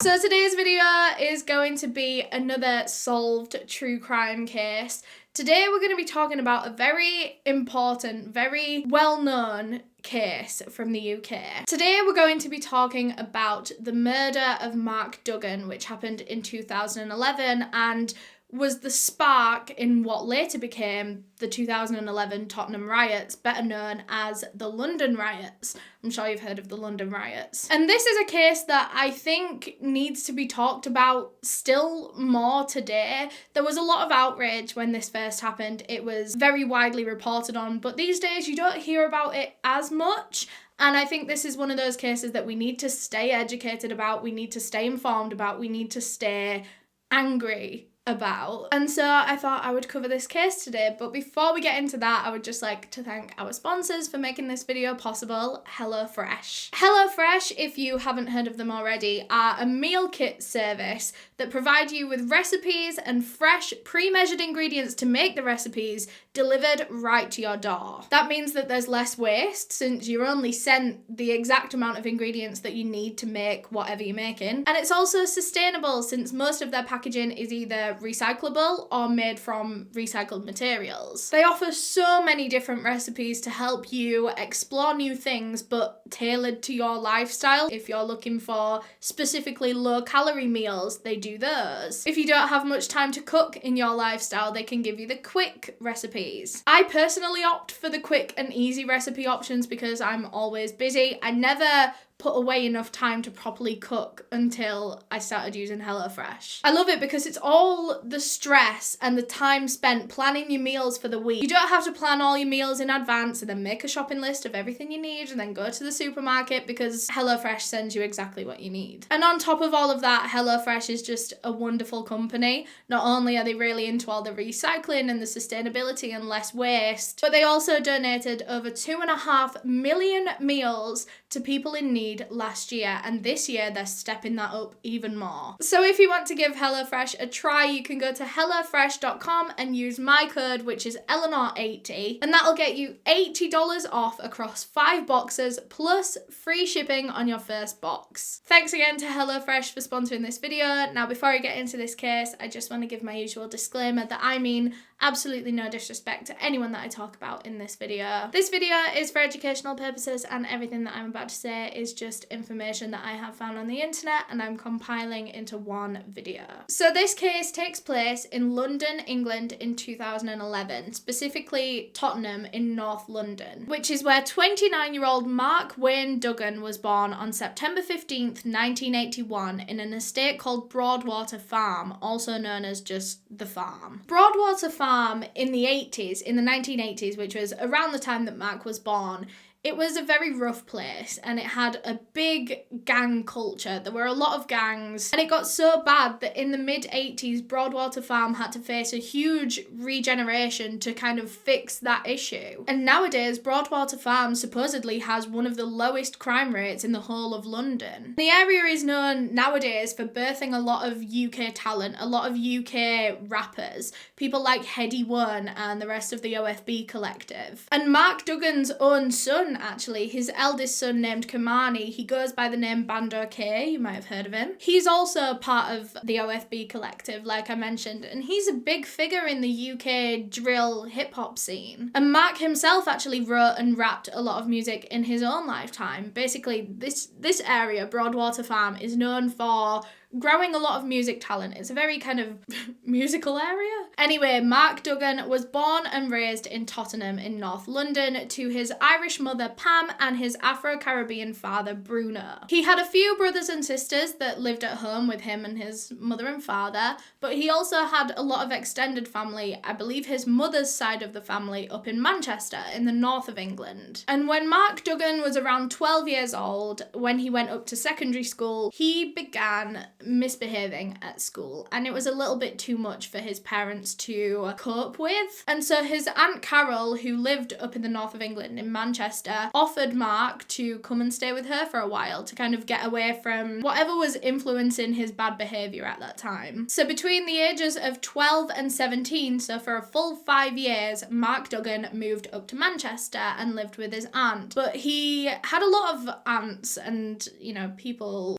So today's video is going to be another solved true crime case. Today we're going to be talking about a very important, very well-known case from the UK. Today we're going to be talking about the murder of Mark Duggan, which happened in 2011 and was the spark in what later became the 2011 Tottenham Riots, better known as the London Riots. I'm sure you've heard of the London Riots. And this is a case that I think needs to be talked about still more today. There was a lot of outrage when this first happened. It was very widely reported on, but these days you don't hear about it as much. And I think this is one of those cases that we need to stay educated about, we need to stay informed about, we need to stay angry about. And so I thought I would cover this case today, but before we get into that, I would just like to thank our sponsors for making this video possible, HelloFresh. HelloFresh, if you haven't heard of them already, are a meal kit service that provide you with recipes and fresh pre-measured ingredients to make the recipes delivered right to your door. That means that there's less waste since you're only sent the exact amount of ingredients that you need to make whatever you're making. And it's also sustainable since most of their packaging is either recyclable or made from recycled materials. They offer so many different recipes to help you explore new things but tailored to your lifestyle. If you're looking for specifically low-calorie meals, they do those. If you don't have much time to cook in your lifestyle, they can give you the quick recipes. I personally opt for the quick and easy recipe options because I'm always busy. I never put away enough time to properly cook until I started using HelloFresh. I love it because it's all the stress and the time spent planning your meals for the week. You don't have to plan all your meals in advance and then make a shopping list of everything you need and then go to the supermarket because HelloFresh sends you exactly what you need. And on top of all of that, HelloFresh is just a wonderful company. Not only are they really into all the recycling and the sustainability and less waste, but they also donated over 2.5 million meals to people in need last year, and this year they're stepping that up even more. So if you want to give HelloFresh a try, you can go to hellofresh.com and use my code, which is Eleanor80, and that'll get you $80 off across 5 boxes plus free shipping on your first box. Thanks again to HelloFresh for sponsoring this video. Now before I get into this case, I just want to give my usual disclaimer that I mean absolutely no disrespect to anyone that I talk about in this video. This video is for educational purposes and everything that I'm about to say is just information that I have found on the internet and I'm compiling into one video. So this case takes place in London, England in 2011, specifically Tottenham in North London, which is where 29-year-old Mark Wayne Duggan was born on September 15th, 1981 in an estate called Broadwater Farm, also known as just the farm. Broadwater Farm in the 1980s, which was around the time that Mark was born, it was a very rough place and it had a big gang culture. There were a lot of gangs and it got so bad that in the mid-80s, Broadwater Farm had to face a huge regeneration to kind of fix that issue. And nowadays, Broadwater Farm supposedly has one of the lowest crime rates in the whole of London. The area is known nowadays for birthing a lot of UK talent, a lot of UK rappers, people like Heady One and the rest of the OFB collective. And Mark Duggan's own son, actually, his eldest son named Kamani, he goes by the name Bando K, you might have heard of him. He's also part of the OFB collective, like I mentioned, and he's a big figure in the UK drill hip-hop scene. And Mark himself actually wrote and rapped a lot of music in his own lifetime. Basically, this area, Broadwater Farm, is known for growing a lot of music talent. It's a very kind of musical area. Anyway, Mark Duggan was born and raised in Tottenham in North London to his Irish mother Pam and his Afro-Caribbean father Bruno. He had a few brothers and sisters that lived at home with him and his mother and father, but he also had a lot of extended family, I believe his mother's side of the family up in Manchester in the north of England. And when Mark Duggan was around 12 years old, when he went up to secondary school, he began misbehaving at school, and it was a little bit too much for his parents to cope with. And so his Aunt Carol, who lived up in the north of England in Manchester, offered Mark to come and stay with her for a while to kind of get away from whatever was influencing his bad behaviour at that time. So between the ages of 12 and 17, so for a full 5 years, Mark Duggan moved up to Manchester and lived with his aunt. But he had a lot of aunts and,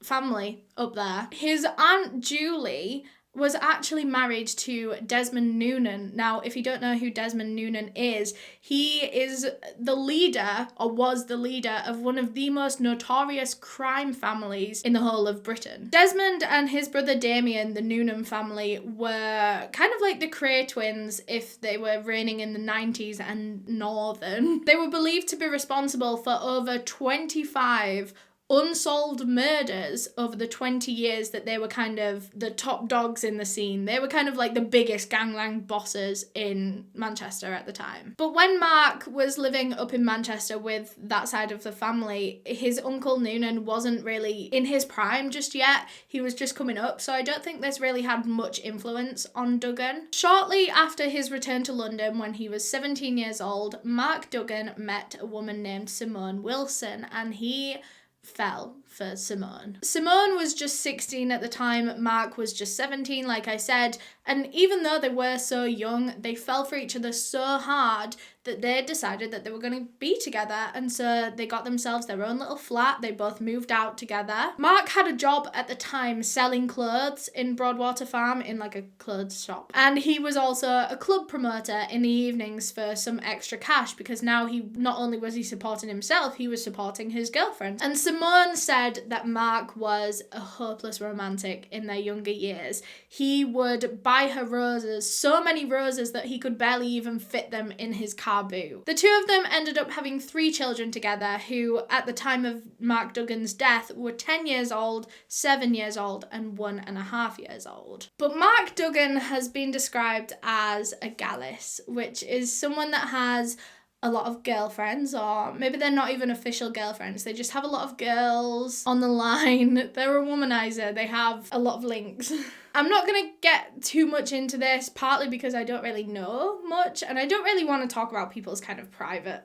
family up there. His Aunt Julie was actually married to Desmond Noonan. Now, if you don't know who Desmond Noonan is, he is the leader, or was the leader, of one of the most notorious crime families in the whole of Britain. Desmond and his brother Damien, the Noonan family, were kind of like the Cray twins if they were reigning in the 90s and northern. They were believed to be responsible for over 25 unsolved murders over the 20 years that they were kind of the top dogs in the scene. They were kind of like the biggest gangland bosses in Manchester at the time. But when Mark was living up in Manchester with that side of the family, his uncle Noonan wasn't really in his prime just yet. He was just coming up, so I don't think this really had much influence on Duggan. Shortly after his return to London, when he was 17 years old, Mark Duggan met a woman named Simone Wilson, and he fell for Simone. Simone was just 16 at the time, Mark was just 17, like I said, and even though they were so young, they fell for each other so hard that they decided that they were going to be together, and so they got themselves their own little flat. They both moved out together. Mark had a job at the time selling clothes in Broadwater Farm in like a clothes shop, and he was also a club promoter in the evenings for some extra cash, because now he not only was he supporting himself, he was supporting his girlfriend. And Simone said that Mark was a hopeless romantic in their younger years. He would buy her roses, so many roses that he could barely even fit them in his car boot. The two of them ended up having 3 children together, who at the time of Mark Duggan's death were 10 years old, 7 years old, and 1.5 years old. But Mark Duggan has been described as a gallus, which is someone that has a lot of girlfriends, or maybe they're not even official girlfriends, they just have a lot of girls on the line. They're a womanizer, they have a lot of links. I'm not going to get too much into this, partly because I don't really know much, and I don't really want to talk about people's kind of private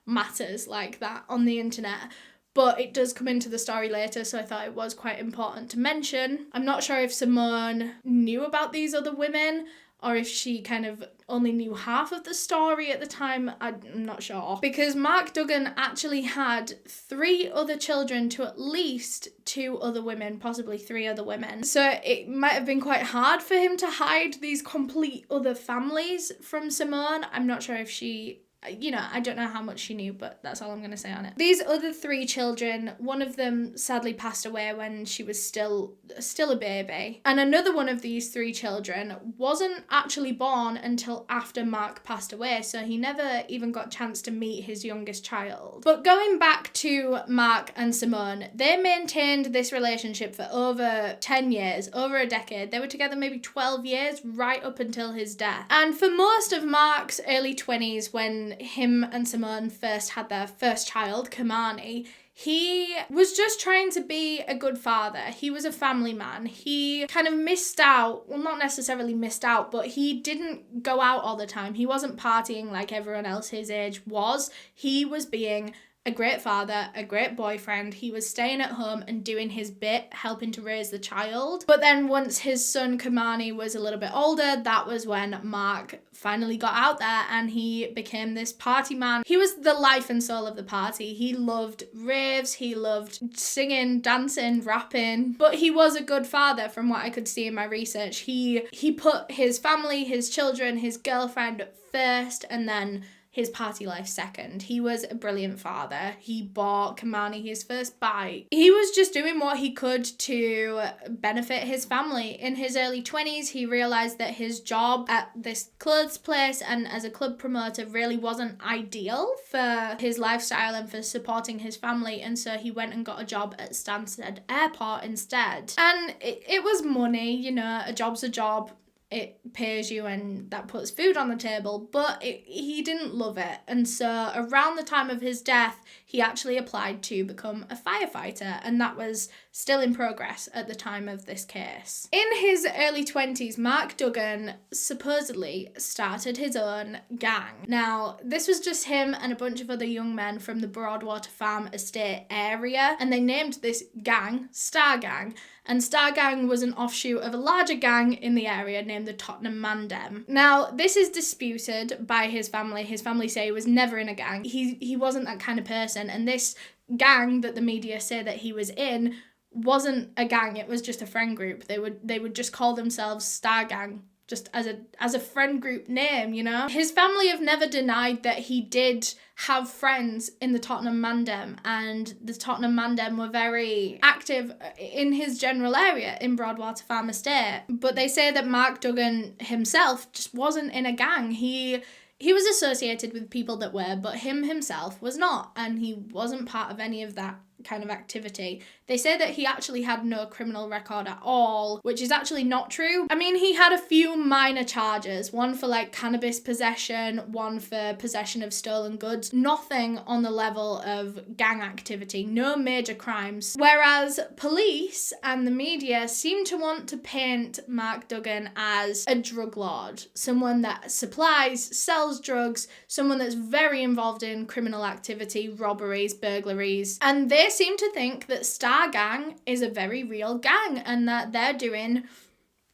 matters like that on the internet. But it does come into the story later, so I thought it was quite important to mention. I'm not sure if Simone knew about these other women, or if she kind of only knew half of the story at the time. I'm not sure. Because Mark Duggan actually had 3 other children to at least 2 other women, possibly 3 other women. So it might have been quite hard for him to hide these complete other families from Simone. I'm not sure if she... I don't know how much she knew, but that's all I'm going to say on it. These other 3 children, one of them sadly passed away when she was still a baby. And another one of these 3 children wasn't actually born until after Mark passed away, so he never even got a chance to meet his youngest child. But going back to Mark and Simone, they maintained this relationship for over 10 years, over a decade. They were together maybe 12 years, right up until his death. And for most of Mark's early 20s, when him and Simone first had their first child, Kamani, he was just trying to be a good father. He was a family man. He kind of missed out, well, not necessarily missed out, but he didn't go out all the time. He wasn't partying like everyone else his age was. He was being a great father, a great boyfriend. He was staying at home and doing his bit, helping to raise the child. But then once his son Kamani was a little bit older, that was when Mark finally got out there and he became this party man. He was the life and soul of the party. He loved raves, he loved singing, dancing, rapping, but he was a good father from what I could see in my research. He put his family, his children, his girlfriend first, and then his party life second. He was a brilliant father. He bought Kamani his first bike. He was just doing what he could to benefit his family. In his early 20s, he realised that his job at this clothes place and as a club promoter really wasn't ideal for his lifestyle and for supporting his family, and so he went and got a job at Stansted Airport instead. And it was money, a job's a job. It pays you and that puts food on the table, but he didn't love it. And so around the time of his death, he actually applied to become a firefighter, and that was still in progress at the time of this case. In his early 20s, Mark Duggan supposedly started his own gang. Now, this was just him and a bunch of other young men from the Broadwater Farm estate area, and they named this gang Star Gang. And Star Gang was an offshoot of a larger gang in the area named the Tottenham Mandem. Now, this is disputed by his family. His family say he was never in a gang. He wasn't that kind of person, and this gang that the media say that he was in wasn't a gang, it was just a friend group. They would just call themselves Star Gang, just as a friend group name, you know? His family have never denied that he did have friends in the Tottenham Mandem, and the Tottenham Mandem were very active in his general area in Broadwater Farm Estate. But they say that Mark Duggan himself just wasn't in a gang. He was associated with people that were, but himself was not, and he wasn't part of any of that kind of activity. They say that he actually had no criminal record at all, which is actually not true. I mean, he had a few minor charges, one for like cannabis possession, one for possession of stolen goods, nothing on the level of gang activity, no major crimes. Whereas police and the media seem to want to paint Mark Duggan as a drug lord, someone that supplies, sells drugs, someone that's very involved in criminal activity, robberies, burglaries, and they seem to think that Star Gang is a very real gang and that they're doing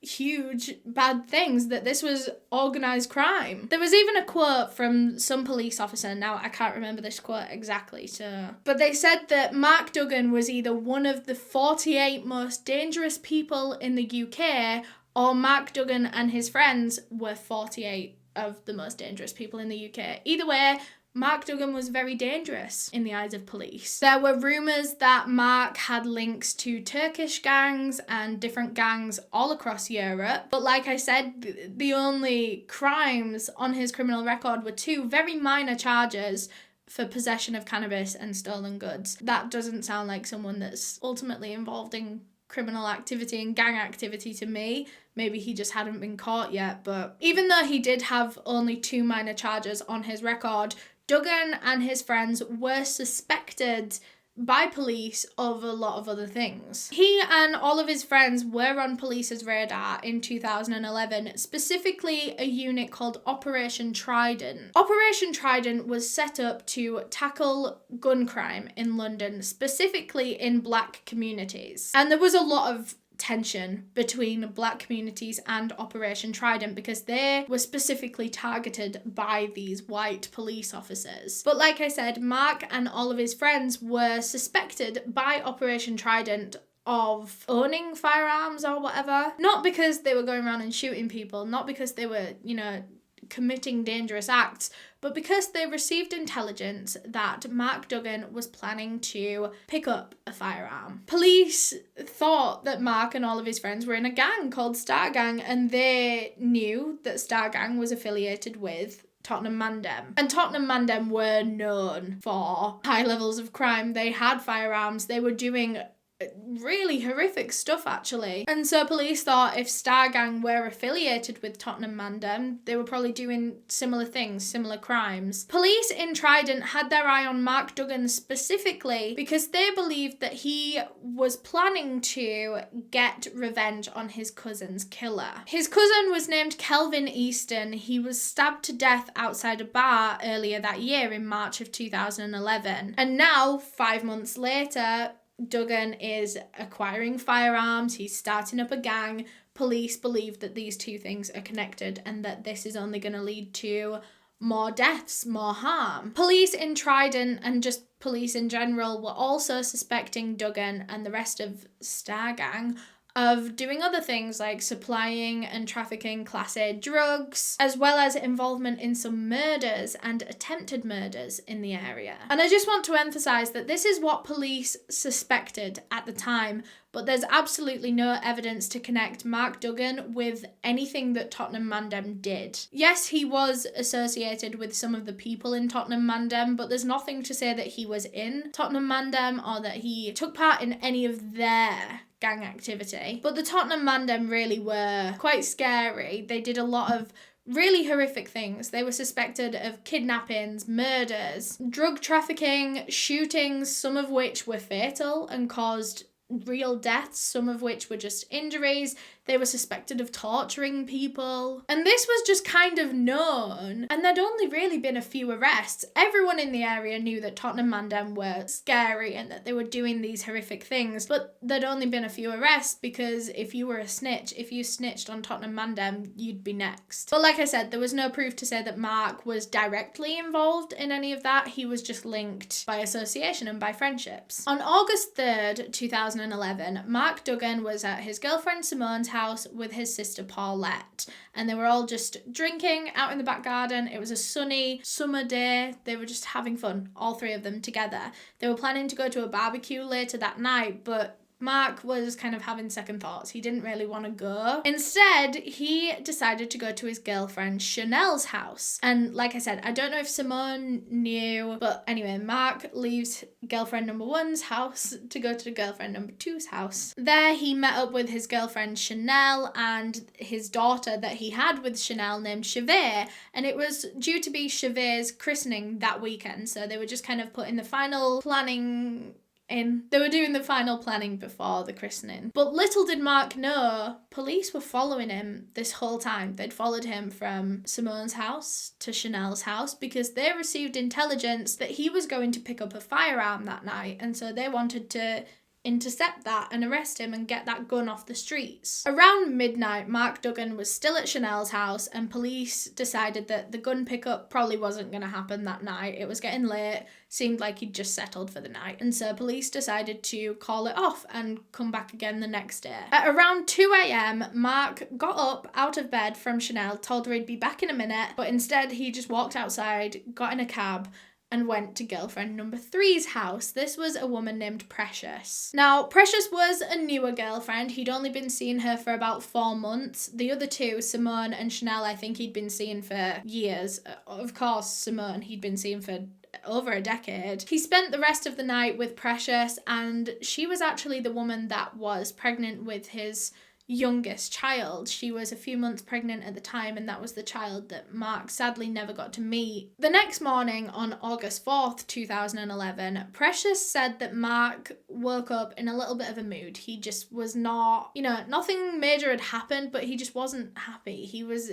huge bad things, that this was organised crime. There was even a quote from some police officer, now I can't remember this quote exactly, but they said that Mark Duggan was either one of the 48 most dangerous people in the UK, or Mark Duggan and his friends were 48 of the most dangerous people in the UK. Either way, Mark Duggan was very dangerous in the eyes of police. There were rumours that Mark had links to Turkish gangs and different gangs all across Europe. But like I said, the only crimes on his criminal record were two very minor charges for possession of cannabis and stolen goods. That doesn't sound like someone that's ultimately involved in criminal activity and gang activity to me. Maybe he just hadn't been caught yet, but even though he did have only two minor charges on his record, Duggan and his friends were suspected by police of a lot of other things. He and all of his friends were on police's radar in 2011, specifically a unit called Operation Trident. Operation Trident was set up to tackle gun crime in London, specifically in black communities. And there was a lot of tension between black communities and Operation Trident because they were specifically targeted by these white police officers. But like I said, Mark and all of his friends were suspected by Operation Trident of owning firearms or whatever. Not because they were going around and shooting people, not because they were, committing dangerous acts, but because they received intelligence that Mark Duggan was planning to pick up a firearm. Police thought that Mark and all of his friends were in a gang called Star Gang, and they knew that Star Gang was affiliated with Tottenham Mandem. And Tottenham Mandem were known for high levels of crime. They had firearms. They were doing really horrific stuff, actually. And so police thought if Star Gang were affiliated with Tottenham Mandem, they were probably doing similar things, similar crimes. Police in Trident had their eye on Mark Duggan specifically because they believed that he was planning to get revenge on his cousin's killer. His cousin was named Kelvin Easton. He was stabbed to death outside a bar earlier that year in March of 2011. And now, 5 months later, Duggan is acquiring firearms, he's starting up a gang. Police believe that these two things are connected and that this is only going to lead to more deaths, more harm. Police in Trident and just police in general were also suspecting Duggan and the rest of Star Gang of doing other things like supplying and trafficking Class A drugs, as well as involvement in some murders and attempted murders in the area. And I just want to emphasise that this is what police suspected at the time, but there's absolutely no evidence to connect Mark Duggan with anything that Tottenham Mandem did. Yes, he was associated with some of the people in Tottenham Mandem, but there's nothing to say that he was in Tottenham Mandem or that he took part in any of their gang activity. But the Tottenham Mandem really were quite scary. They did a lot of really horrific things. They were suspected of kidnappings, murders, drug trafficking, shootings, some of which were fatal and caused real deaths, some of which were just injuries. They were suspected of torturing people. And this was just kind of known. And there'd only really been a few arrests. Everyone in the area knew that Tottenham Mandem were scary and that they were doing these horrific things. But there'd only been a few arrests because if you were a snitch, if you snitched on Tottenham Mandem, you'd be next. But like I said, there was no proof to say that Mark was directly involved in any of that. He was just linked by association and by friendships. On August 3rd, 2011, 2011, Mark Duggan was at his girlfriend Simone's house with his sister Paulette, and they were all just drinking out in the back garden. It was a sunny summer day. They were just having fun, all three of them together. They were planning to go to a barbecue later that night, but Mark was kind of having second thoughts. He didn't really want to go. Instead, he decided to go to his girlfriend Chanel's house. And like I said, I don't know if Simone knew, but anyway, Mark leaves girlfriend number one's house to go to girlfriend number two's house. There, he met up with his girlfriend Chanel and his daughter that he had with Chanel named Chevet, and it was due to be Chevet's christening that weekend. So they were just kind of putting the final planning in. They were doing the final planning before the christening. But little did Mark know, police were following him this whole time. They'd followed him from Simone's house to Chanel's house because they received intelligence that he was going to pick up a firearm that night, and so they wanted to intercept that and arrest him and get that gun off the streets. Around midnight, Mark Duggan was still at Chanel's house, and police decided that the gun pickup probably wasn't going to happen that night. It was getting late, seemed like he'd just settled for the night, and so police decided to call it off and come back again the next day. At around 2 a.m, Mark got up out of bed from Chanel, told her he'd be back in a minute, but instead he just walked outside, got in a cab, and went to girlfriend number three's house. This was a woman named Precious. Now, Precious was a newer girlfriend. He'd only been seeing her for about 4 months. The other two, Simone and Chanel, I think he'd been seeing for years. Of course, Simone he'd been seeing for over a decade. He spent the rest of the night with Precious, and she was actually the woman that was pregnant with his youngest child. She was a few months pregnant at the time, and that was the child that Mark sadly never got to meet. The next morning, on August 4th, 2011, Precious said that Mark woke up in a little bit of a mood. He just was not, nothing major had happened, but he just wasn't happy.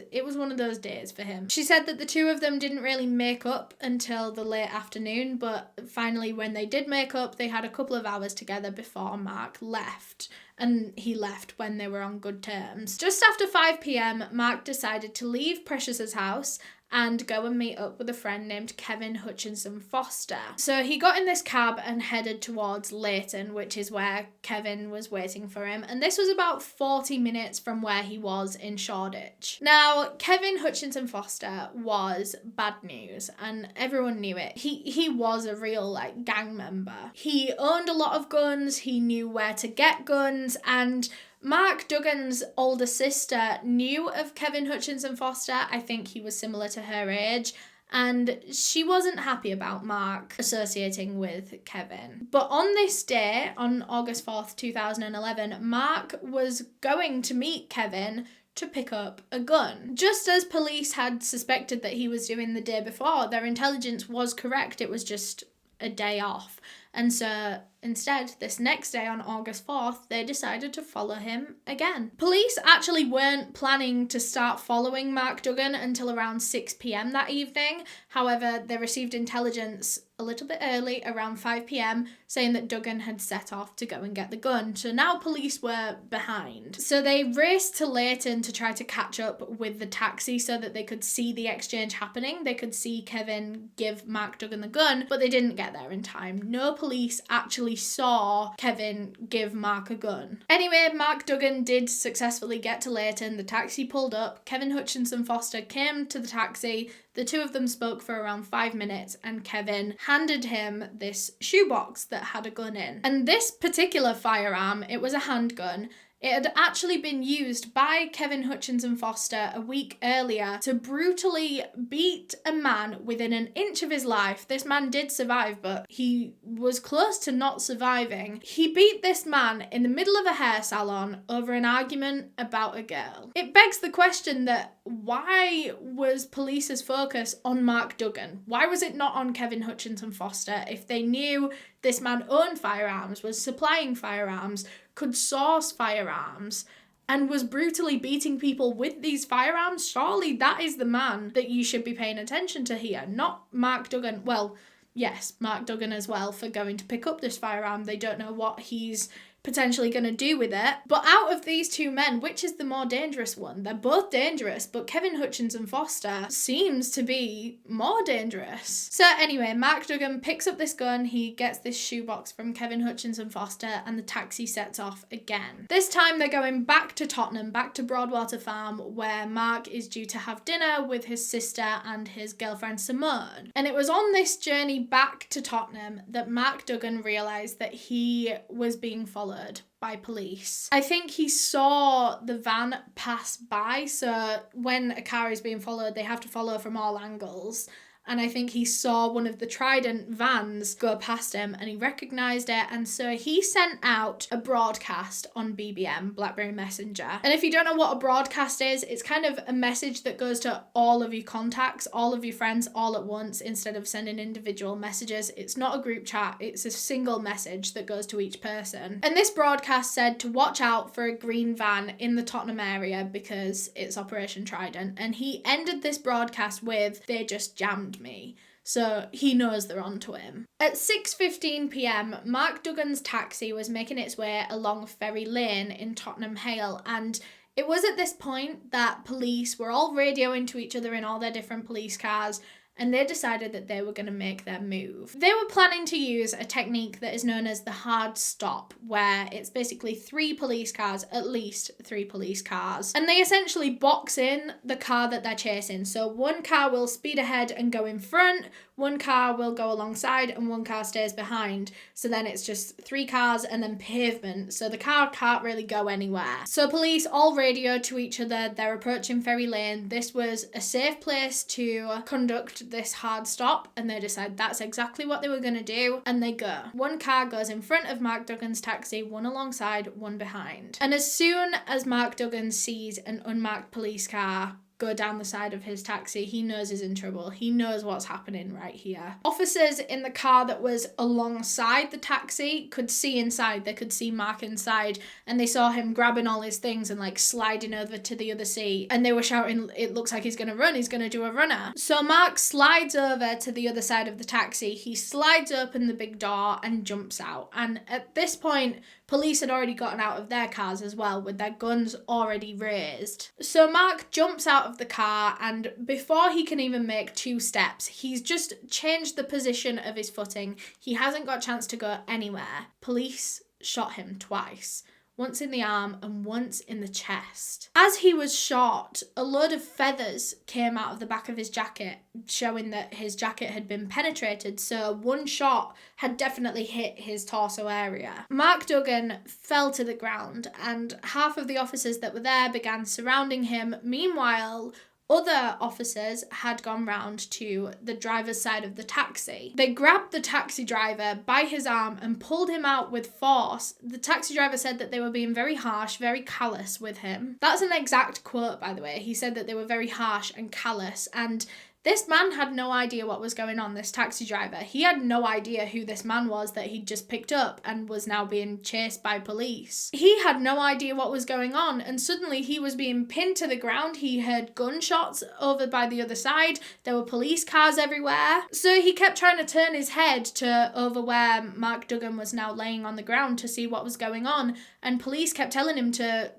It was one of those days for him. She said that the two of them didn't really make up until the late afternoon, but finally when they did make up, they had a couple of hours together before Mark left. And he left when they were on good terms. Just after 5 p.m, Mark decided to leave Precious's house and go and meet up with a friend named Kevin Hutchinson Foster. So he got in this cab and headed towards Leighton, which is where Kevin was waiting for him, and this was about 40 minutes from where he was in Shoreditch. Now, Kevin Hutchinson Foster was bad news, and everyone knew it. He was a real, gang member. He owned a lot of guns, he knew where to get guns, and Mark Duggan's older sister knew of Kevin Hutchinson Foster. I think he was similar to her age, and she wasn't happy about Mark associating with Kevin. But on this day, on August 4th, 2011, Mark was going to meet Kevin to pick up a gun. Just as police had suspected that he was doing the day before, their intelligence was correct. It was just a day off. And so instead, this next day on August 4th, they decided to follow him again. Police actually weren't planning to start following Mark Duggan until around 6 p.m. that evening. However, they received intelligence a little bit early, around 5 p.m, saying that Duggan had set off to go and get the gun. So now police were behind. So they raced to Leighton to try to catch up with the taxi so that they could see the exchange happening. They could see Kevin give Mark Duggan the gun, but they didn't get there in time. No police actually saw Kevin give Mark a gun. Anyway, Mark Duggan did successfully get to Leighton. The taxi pulled up. Kevin Hutchinson Foster came to the taxi. The two of them spoke for around 5 minutes, and Kevin handed him this shoebox that had a gun in. And this particular firearm, it was a handgun. It had actually been used by Kevin Hutchinson Foster a week earlier to brutally beat a man within an inch of his life. This man did survive, but he was close to not surviving. He beat this man in the middle of a hair salon over an argument about a girl. It begs the question that why was police's focus on Mark Duggan? Why was it not on Kevin Hutchinson Foster if they knew this man owned firearms, was supplying firearms, could source firearms, and was brutally beating people with these firearms? Surely that is the man that you should be paying attention to here, not Mark Duggan. Well, yes, Mark Duggan as well for going to pick up this firearm. They don't know what he's potentially going to do with it. But out of these two men, which is the more dangerous one? They're both dangerous, but Kevin Hutchinson Foster seems to be more dangerous. So anyway, Mark Duggan picks up this gun, he gets this shoebox from Kevin Hutchinson Foster, and the taxi sets off again. This time they're going back to Tottenham, back to Broadwater Farm, where Mark is due to have dinner with his sister and his girlfriend Simone. And it was on this journey back to Tottenham that Mark Duggan realised that he was being followed by police. I think he saw the van pass by, so when a car is being followed, they have to follow from all angles. And I think he saw one of the Trident vans go past him and he recognised it, and so he sent out a broadcast on BBM, BlackBerry Messenger. And if you don't know what a broadcast is, it's kind of a message that goes to all of your contacts, all of your friends, all at once, instead of sending individual messages. It's not a group chat, it's a single message that goes to each person. And this broadcast said to watch out for a green van in the Tottenham area because it's Operation Trident. And he ended this broadcast with, "They just jammed me." So he knows they're onto him. At 6:15 p.m, Mark Duggan's taxi was making its way along Ferry Lane in Tottenham Hale, and it was at this point that police were all radioing to each other in all their different police cars, and they decided that they were going to make their move. They were planning to use a technique that is known as the hard stop, where it's basically 3 police cars, at least 3 police cars, and they essentially box in the car that they're chasing. So one car will speed ahead and go in front, one car will go alongside, and one car stays behind. So then it's just 3 cars and then pavement, so the car can't really go anywhere. So police all radio to each other, they're approaching Ferry Lane. This was a safe place to conduct this hard stop, and they decide that's exactly what they were going to do, and they go. One car goes in front of Mark Duggan's taxi, one alongside, one behind. And as soon as Mark Duggan sees an unmarked police car go down the side of his taxi, he knows he's in trouble. He knows what's happening right here. Officers in the car that was alongside the taxi could see inside. They could see Mark inside, and they saw him grabbing all his things and like sliding over to the other seat, and they were shouting, "It looks like he's gonna run, he's gonna do a runner." So Mark slides over to the other side of the taxi, he slides open the big door and jumps out. And at this point, police had already gotten out of their cars as well, with their guns already raised. So Mark jumps out of the car, and before he can even make 2 steps, he's just changed the position of his footing. He hasn't got a chance to go anywhere. Police shot him twice. Once in the arm and once in the chest. As he was shot, a load of feathers came out of the back of his jacket, showing that his jacket had been penetrated, so one shot had definitely hit his torso area. Mark Duggan fell to the ground, and half of the officers that were there began surrounding him. Meanwhile, other officers had gone round to the driver's side of the taxi. They grabbed the taxi driver by his arm and pulled him out with force. The taxi driver said that they were being very harsh, very callous with him. That's an exact quote, by the way. He said that they were very harsh and callous, and this man had no idea what was going on, this taxi driver. He had no idea who this man was that he'd just picked up and was now being chased by police. He had no idea what was going on, and suddenly he was being pinned to the ground. He heard gunshots over by the other side. There were police cars everywhere. So he kept trying to turn his head to over where Mark Duggan was now laying on the ground to see what was going on, and police kept telling him to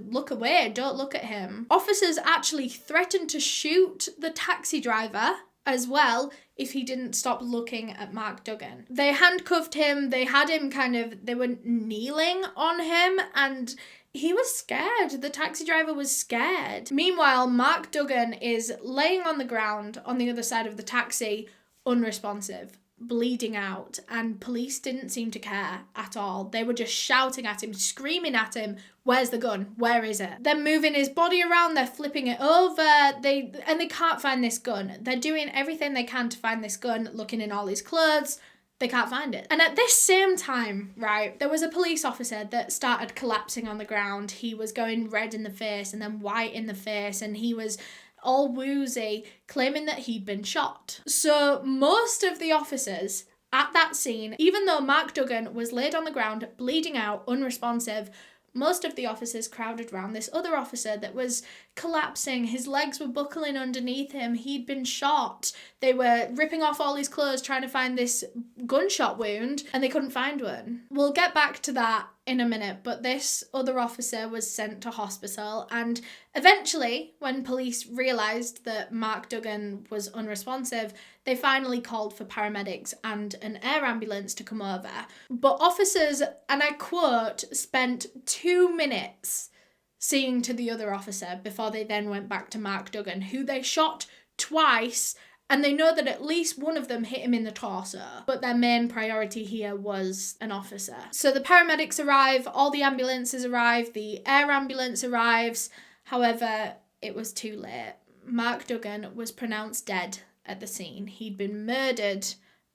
look away, don't look at him. Officers actually threatened to shoot the taxi driver as well if he didn't stop looking at Mark Duggan. They handcuffed him, they had him they were kneeling on him, and he was scared. The taxi driver was scared. Meanwhile, Mark Duggan is laying on the ground on the other side of the taxi, unresponsive, bleeding out, and police didn't seem to care at all. They were just shouting at him, screaming at him, "Where's the gun? Where is it?" They're moving his body around, they're flipping it over, they can't find this gun. They're doing everything they can to find this gun, looking in all his clothes. They can't find it. And at this same time, right, there was a police officer that started collapsing on the ground. He was going red in the face and then white in the face, and he was all woozy, claiming that he'd been shot. So most of the officers at that scene, even though Mark Duggan was laid on the ground, bleeding out, unresponsive, most of the officers crowded round this other officer that was collapsing. His legs were buckling underneath him. He'd been shot. They were ripping off all his clothes trying to find this gunshot wound, and they couldn't find one. We'll get back to that in a minute, but this other officer was sent to hospital, and eventually, when police realised that Mark Duggan was unresponsive, they finally called for paramedics and an air ambulance to come over. But officers, and I quote, spent 2 minutes seeing to the other officer before they then went back to Mark Duggan, who they shot twice, and they know that at least one of them hit him in the torso. But their main priority here was an officer. So the paramedics arrive, all the ambulances arrive, the air ambulance arrives. However, it was too late. Mark Duggan was pronounced dead at the scene. He'd been murdered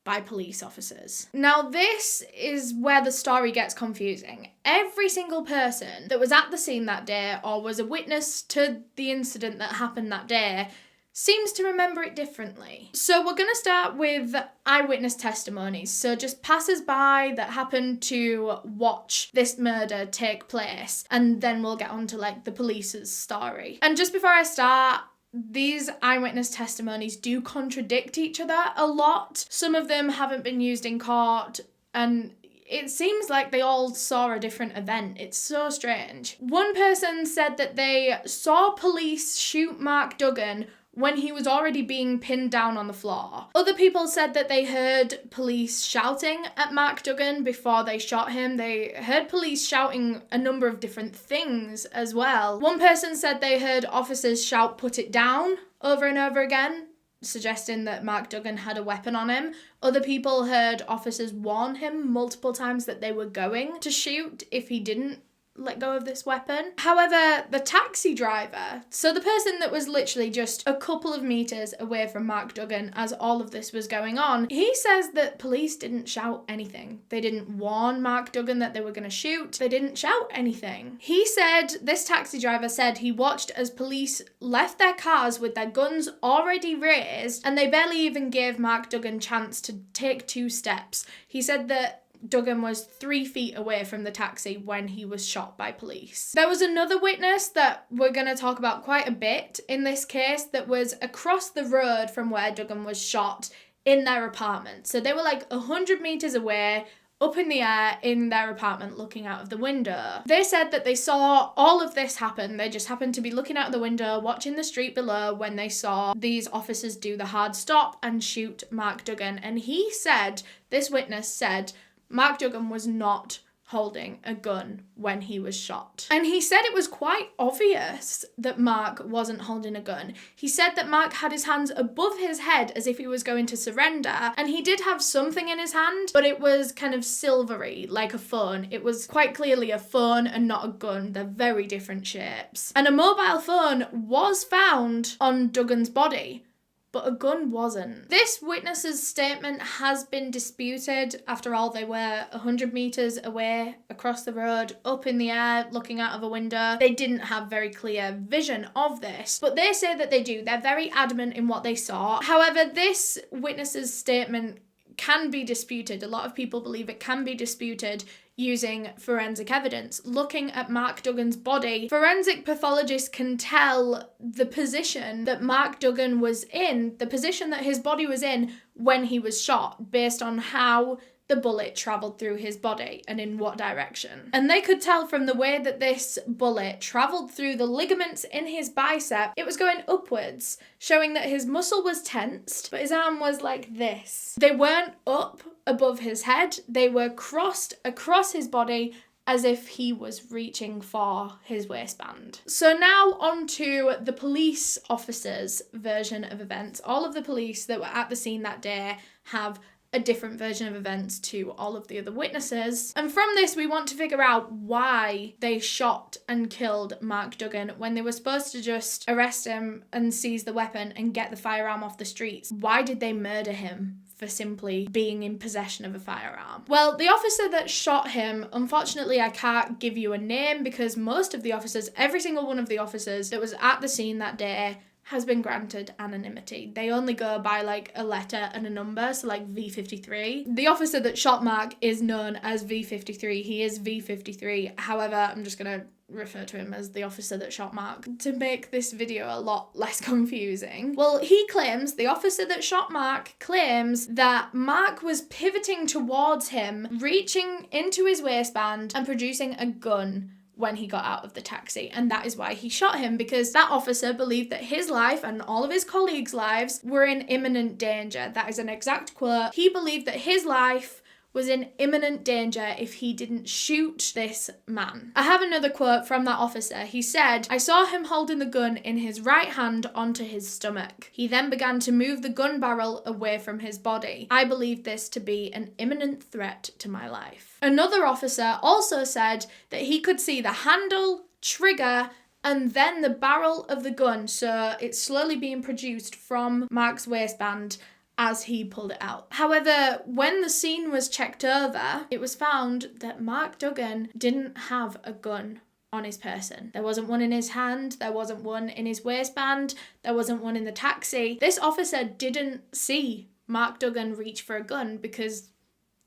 by police officers. Now, this is where the story gets confusing. Every single person that was at the scene that day or was a witness to the incident that happened that day seems to remember it differently. So we're going to start with eyewitness testimonies. So just passers-by that happened to watch this murder take place. And then we'll get on to like the police's story. And just before I start, these eyewitness testimonies do contradict each other a lot. Some of them haven't been used in court, and it seems like they all saw a different event. It's so strange. One person said that they saw police shoot Mark Duggan when he was already being pinned down on the floor. Other people said that they heard police shouting at Mark Duggan before they shot him. They heard police shouting a number of different things as well. One person said they heard officers shout, "Put it down," over and over again, suggesting that Mark Duggan had a weapon on him. Other people heard officers warn him multiple times that they were going to shoot if he didn't let go of this weapon. However, the taxi driver, so the person that was literally just a couple of meters away from Mark Duggan as all of this was going on, he says that police didn't shout anything. They didn't warn Mark Duggan that they were going to shoot. They didn't shout anything. He said, this taxi driver said he watched as police left their cars with their guns already raised, and they barely even gave Mark Duggan chance to take 2 steps. He said that Duggan was 3 feet away from the taxi when he was shot by police. There was another witness that we're going to talk about quite a bit in this case that was across the road from where Duggan was shot in their apartment. So they were like 100 meters away, up in the air in their apartment looking out of the window. They said that they saw all of this happen. They just happened to be looking out the window, watching the street below when they saw these officers do the hard stop and shoot Mark Duggan. And he said, this witness said, Mark Duggan was not holding a gun when he was shot. And he said it was quite obvious that Mark wasn't holding a gun. He said that Mark had his hands above his head as if he was going to surrender, and he did have something in his hand, but it was kind of silvery, like a phone. It was quite clearly a phone and not a gun. They're very different shapes. And a mobile phone was found on Duggan's body, but a gun wasn't. This witness's statement has been disputed. After all, they were 100 meters away, across the road, up in the air, looking out of a window. They didn't have very clear vision of this, but they say that they do. They're very adamant in what they saw. However, this witness's statement can be disputed. A lot of people believe it can be disputed using forensic evidence. Looking at Mark Duggan's body, forensic pathologists can tell the position that Mark Duggan was in, the position that his body was in when he was shot, based on how the bullet travelled through his body and in what direction. And they could tell from the way that this bullet travelled through the ligaments in his bicep, it was going upwards, showing that his muscle was tensed, but his arm was like this. They weren't up above his head, they were crossed across his body as if he was reaching for his waistband. So now on to the police officers' version of events. All of the police that were at the scene that day have a different version of events to all of the other witnesses. And from this, we want to figure out why they shot and killed Mark Duggan when they were supposed to just arrest him and seize the weapon and get the firearm off the streets. Why did they murder him for simply being in possession of a firearm? Well, the officer that shot him, unfortunately, I can't give you a name because most of the officers, every single one of the officers that was at the scene that day, has been granted anonymity. They only go by like a letter and a number, so like V53. The officer that shot Mark is known as V53. He is V53. However, I'm just gonna refer to him as the officer that shot Mark to make this video a lot less confusing. Well, the officer that shot Mark claims that Mark was pivoting towards him, reaching into his waistband and producing a gun when he got out of the taxi, and that is why he shot him, because that officer believed that his life and all of his colleagues' lives were in imminent danger. That is an exact quote. He believed that his life was in imminent danger if he didn't shoot this man. I have another quote from that officer. He said, "I saw him holding the gun in his right hand onto his stomach. He then began to move the gun barrel away from his body. I believed this to be an imminent threat to my life." Another officer also said that he could see the handle, trigger, and then the barrel of the gun, so it's slowly being produced from Mark's waistband as he pulled it out. However, when the scene was checked over, it was found that Mark Duggan didn't have a gun on his person. There wasn't one in his hand, there wasn't one in his waistband, there wasn't one in the taxi. This officer didn't see Mark Duggan reach for a gun because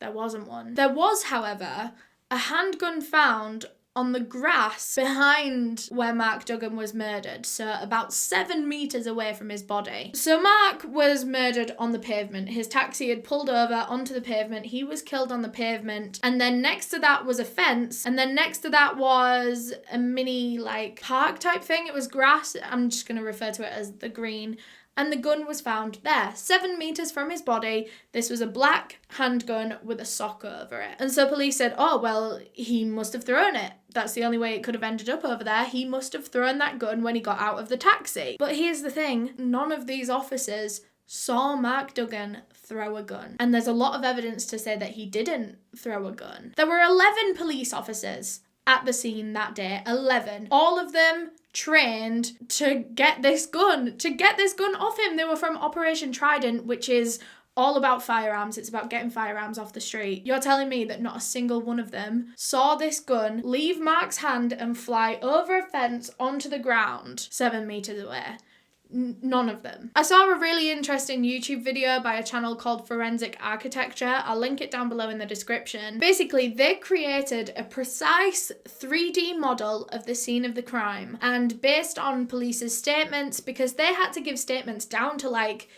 there wasn't one. There was, however, a handgun found on the grass behind where Mark Duggan was murdered, so about 7 meters away from his body. So Mark was murdered on the pavement. His taxi had pulled over onto the pavement. He was killed on the pavement, and then next to that was a fence, and then next to that was a mini like park type thing. It was grass. I'm just going to refer to it as the green. And the gun was found there, 7 meters from his body. This was a black handgun with a sock over it. And so police said, oh, well, he must have thrown it. That's the only way it could have ended up over there. He must have thrown that gun when he got out of the taxi. But here's the thing, none of these officers saw Mark Duggan throw a gun. And there's a lot of evidence to say that he didn't throw a gun. There were 11 police officers at the scene that day, 11. All of them trained to get this gun off him. They were from Operation Trident, which is all about firearms. It's about getting firearms off the street. You're telling me that not a single one of them saw this gun leave Mark's hand and fly over a fence onto the ground 7 meters away? None of them. I saw a really interesting YouTube video by a channel called Forensic Architecture. I'll link it down below in the description. Basically, they created a precise 3D model of the scene of the crime, and based on police's statements, because they had to give statements down to like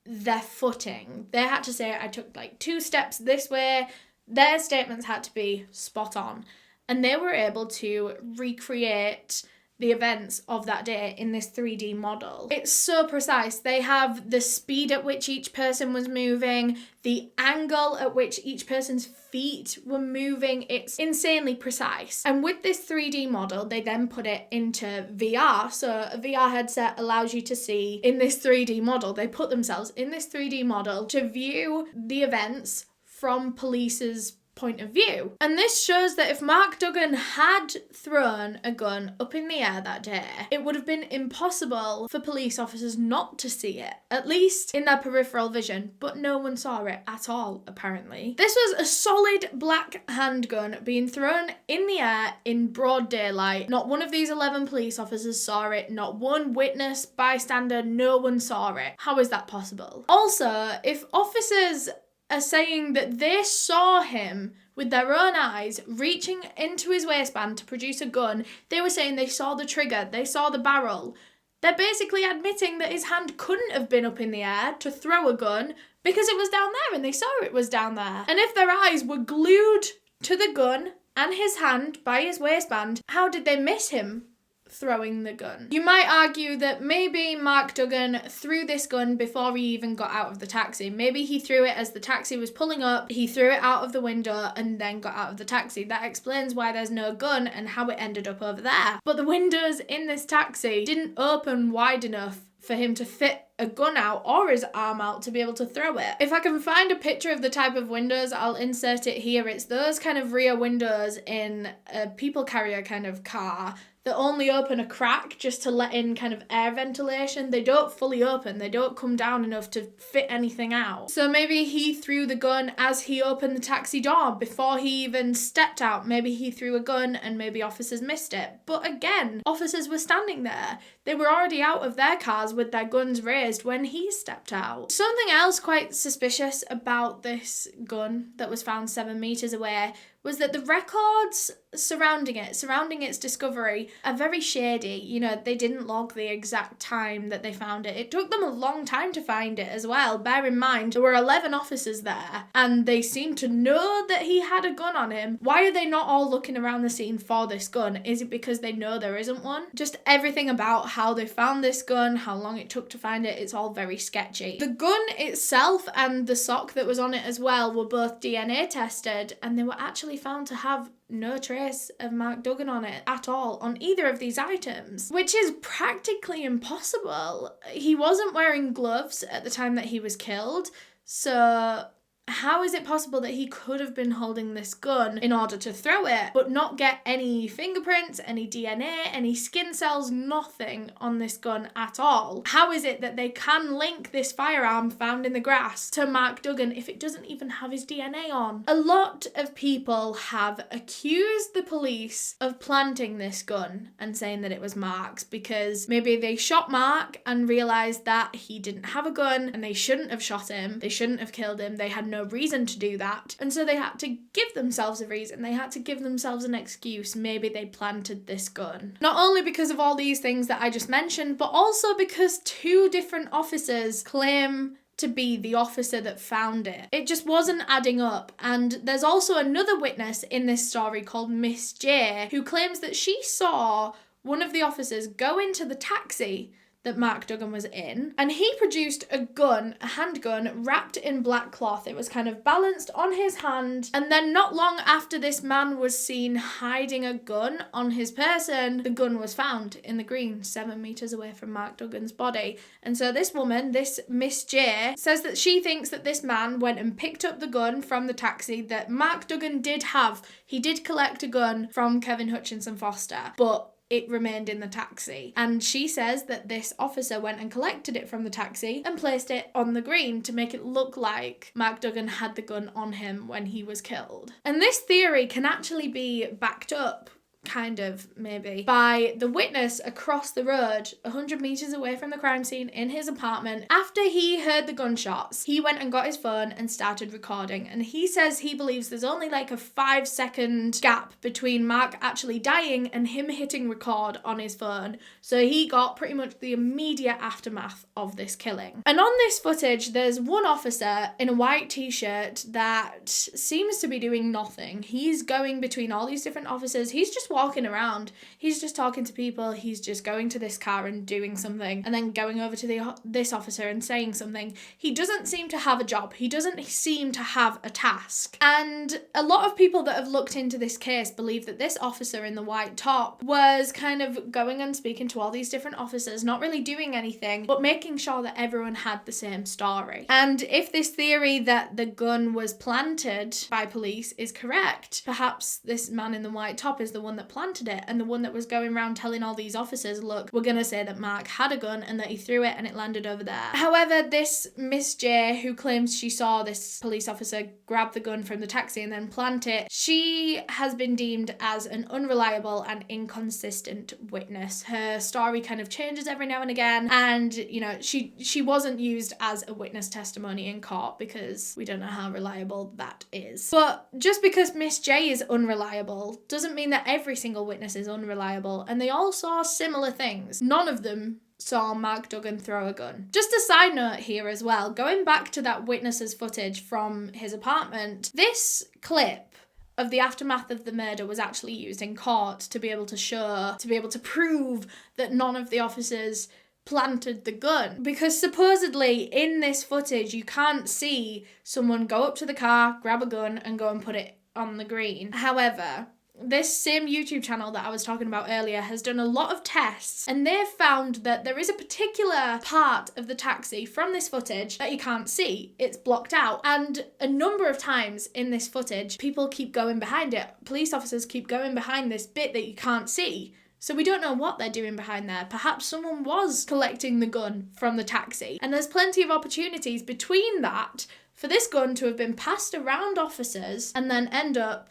their footing. They had to say, I took like 2 steps this way. Their statements had to be spot on. And they were able to recreate the events of that day in this 3D model. It's so precise. They have the speed at which each person was moving, the angle at which each person's feet were moving. It's insanely precise. And with this 3D model, they then put it into VR. So a VR headset allows you to see in this 3D model. They put themselves in this 3D model to view the events from police's point of view. And this shows that if Mark Duggan had thrown a gun up in the air that day, it would have been impossible for police officers not to see it, at least in their peripheral vision, but no one saw it at all, apparently. This was a solid black handgun being thrown in the air in broad daylight. Not one of these 11 police officers saw it, not one witness, bystander, no one saw it. How is that possible? Also, if officers are saying that they saw him with their own eyes reaching into his waistband to produce a gun, they were saying they saw the trigger, they saw the barrel. They're basically admitting that his hand couldn't have been up in the air to throw a gun because it was down there and they saw it was down there. And if their eyes were glued to the gun and his hand by his waistband, how did they miss him throwing the gun? You might argue that maybe Mark Duggan threw this gun before he even got out of the taxi. Maybe he threw it as the taxi was pulling up, he threw it out of the window and then got out of the taxi. That explains why there's no gun and how it ended up over there. But the windows in this taxi didn't open wide enough for him to fit a gun out or his arm out to be able to throw it. If I can find a picture of the type of windows, I'll insert it here. It's those kind of rear windows in a people carrier kind of car that only open a crack just to let in kind of air ventilation. They don't fully open. They don't come down enough to fit anything out. So maybe he threw the gun as he opened the taxi door before he even stepped out. Maybe he threw a gun and maybe officers missed it. But again, officers were standing there. They were already out of their cars with their guns raised when he stepped out. Something else quite suspicious about this gun that was found 7 meters away was that the records surrounding its discovery are very shady. You know, they didn't log the exact time that they found it. It took them a long time to find it as well. Bear in mind, there were 11 officers there, and they seemed to know that he had a gun on him. Why are they not all looking around the scene for this gun? Is it because they know there isn't one? Just everything about how they found this gun, how long it took to find it, it's all very sketchy. The gun itself and the sock that was on it as well were both DNA tested, and they were actually found to have no trace of Mark Duggan on it at all, on either of these items, which is practically impossible. He wasn't wearing gloves at the time that he was killed, so how is it possible that he could have been holding this gun in order to throw it, but not get any fingerprints, any DNA, any skin cells, nothing on this gun at all? How is it that they can link this firearm found in the grass to Mark Duggan if it doesn't even have his DNA on? A lot of people have accused the police of planting this gun and saying that it was Mark's because maybe they shot Mark and realised that he didn't have a gun and they shouldn't have shot him, they shouldn't have killed him, they had no reason to do that, and so they had to give themselves a reason, they had to give themselves an excuse. Maybe they planted this gun. Not only because of all these things that I just mentioned, but also because 2 different officers claim to be the officer that found it. It just wasn't adding up. And there's also another witness in this story called Miss J, who claims that she saw one of the officers go into the taxi that Mark Duggan was in, and he produced a gun, a handgun, wrapped in black cloth. It was kind of balanced on his hand, and then not long after this man was seen hiding a gun on his person, the gun was found in the green 7 meters away from Mark Duggan's body. And so this woman, this Miss J, says that she thinks that this man went and picked up the gun from the taxi that Mark Duggan did have. He did collect a gun from Kevin Hutchinson Foster, but it remained in the taxi. And she says that this officer went and collected it from the taxi and placed it on the green to make it look like Mark Duggan had the gun on him when he was killed. And this theory can actually be backed up, kind of, maybe, by the witness across the road 100 meters away from the crime scene in his apartment. After he heard the gunshots, he went and got his phone and started recording, and he says he believes there's only like a 5-second gap between Mark actually dying and him hitting record on his phone, so he got pretty much the immediate aftermath of this killing. And on this footage there's one officer in a white t-shirt that seems to be doing nothing. He's going between all these different officers, he's just walking around, he's just talking to people, he's just going to this car and doing something, and then going over to this officer and saying something. He doesn't seem to have a job, he doesn't seem to have a task. And a lot of people that have looked into this case believe that this officer in the white top was kind of going and speaking to all these different officers, not really doing anything, but making sure that everyone had the same story. And if this theory that the gun was planted by police is correct, perhaps this man in the white top is the one that planted it, and the one that was going around telling all these officers, look, we're gonna say that Mark had a gun and that he threw it and it landed over there. However, this Miss J, who claims she saw this police officer grab the gun from the taxi and then plant it, she has been deemed as an unreliable and inconsistent witness. Her story kind of changes every now and again, and you know, she wasn't used as a witness testimony in court because we don't know how reliable that is. But just because Miss J is unreliable doesn't mean that every single witness is unreliable, and they all saw similar things. None of them saw Mark Duggan throw a gun. Just a side note here as well, going back to that witness's footage from his apartment, this clip of the aftermath of the murder was actually used in court to be able to prove that none of the officers planted the gun, because supposedly in this footage you can't see someone go up to the car, grab a gun and go and put it on the green. However, this same YouTube channel that I was talking about earlier has done a lot of tests, and they've found that there is a particular part of the taxi from this footage that you can't see. It's blocked out, and a number of times in this footage people keep going behind it. Police officers keep going behind this bit that you can't see. So we don't know what they're doing behind there. Perhaps someone was collecting the gun from the taxi. And there's plenty of opportunities between that for this gun to have been passed around officers and then end up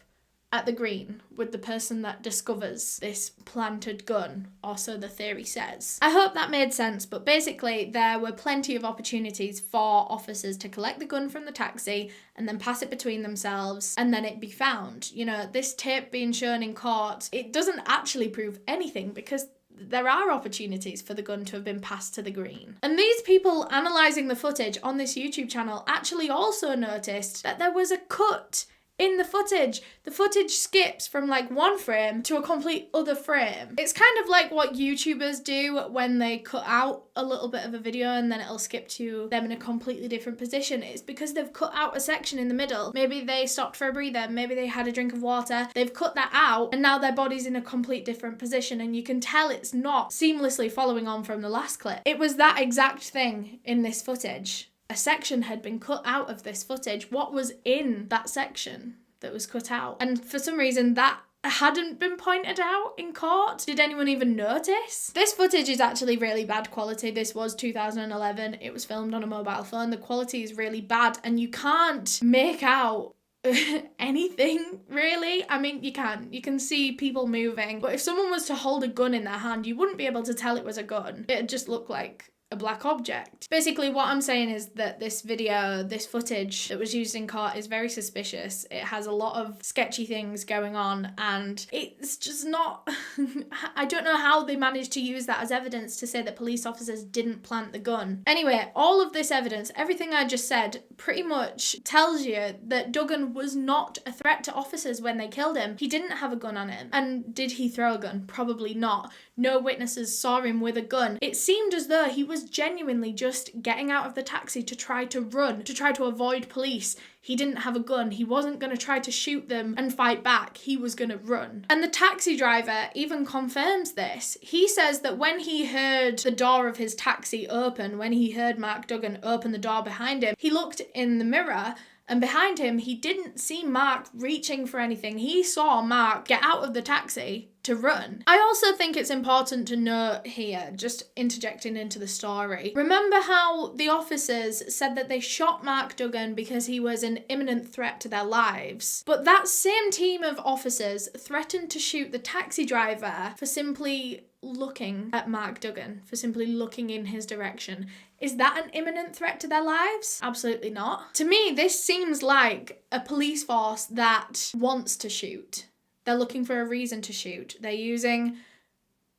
at the green with the person that discovers this planted gun, or so the theory says. I hope that made sense, but basically there were plenty of opportunities for officers to collect the gun from the taxi and then pass it between themselves and then it be found. You know, this tape being shown in court, it doesn't actually prove anything because there are opportunities for the gun to have been passed to the green. And these people analysing the footage on this YouTube channel actually also noticed that there was a cut in the footage. The footage skips from like one frame to a complete other frame. It's kind of like what YouTubers do when they cut out a little bit of a video and then it'll skip to them in a completely different position. It's because they've cut out a section in the middle. Maybe they stopped for a breather, maybe they had a drink of water, they've cut that out and now their body's in a complete different position and you can tell it's not seamlessly following on from the last clip. It was that exact thing in this footage. A section had been cut out of this footage. What was in that section that was cut out? And for some reason that hadn't been pointed out in court. Did anyone even notice? This footage is actually really bad quality. This was 2011. It was filmed on a mobile phone. The quality is really bad and you can't make out anything really. I mean, you can see people moving, but if someone was to hold a gun in their hand, you wouldn't be able to tell it was a gun. It'd just look like a black object. Basically what I'm saying is that this footage that was used in court is very suspicious. It has a lot of sketchy things going on and it's just not I don't know how they managed to use that as evidence to say that police officers didn't plant the gun. Anyway, all of this evidence, everything I just said, pretty much tells you that Duggan was not a threat to officers when they killed him. He didn't have a gun on him. And did he throw a gun? Probably not. No witnesses saw him with a gun. It seemed as though he was genuinely just getting out of the taxi to try to run, to try to avoid police. He didn't have a gun. He wasn't going to try to shoot them and fight back. He was going to run. And the taxi driver even confirms this. He says that when he heard the door of his taxi open, when he heard Mark Duggan open the door behind him, he looked in the mirror and behind him, he didn't see Mark reaching for anything. He saw Mark get out of the taxi to run. I also think it's important to note here, just interjecting into the story, remember how the officers said that they shot Mark Duggan because he was an imminent threat to their lives. But that same team of officers threatened to shoot the taxi driver for simply looking at Mark Duggan, for simply looking in his direction. Is that an imminent threat to their lives? Absolutely not. To me, this seems like a police force that wants to shoot. They're looking for a reason to shoot. They're using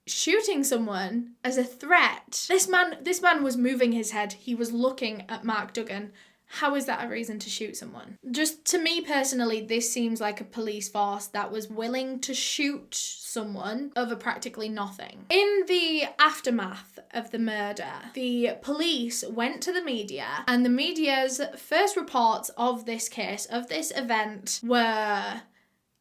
shooting someone as a threat. This man was moving his head. He was looking at Mark Duggan. How is that a reason to shoot someone? Just to me personally, this seems like a police force that was willing to shoot someone over practically nothing. In the aftermath of the murder, the police went to the media and the media's first reports of this case, of this event, were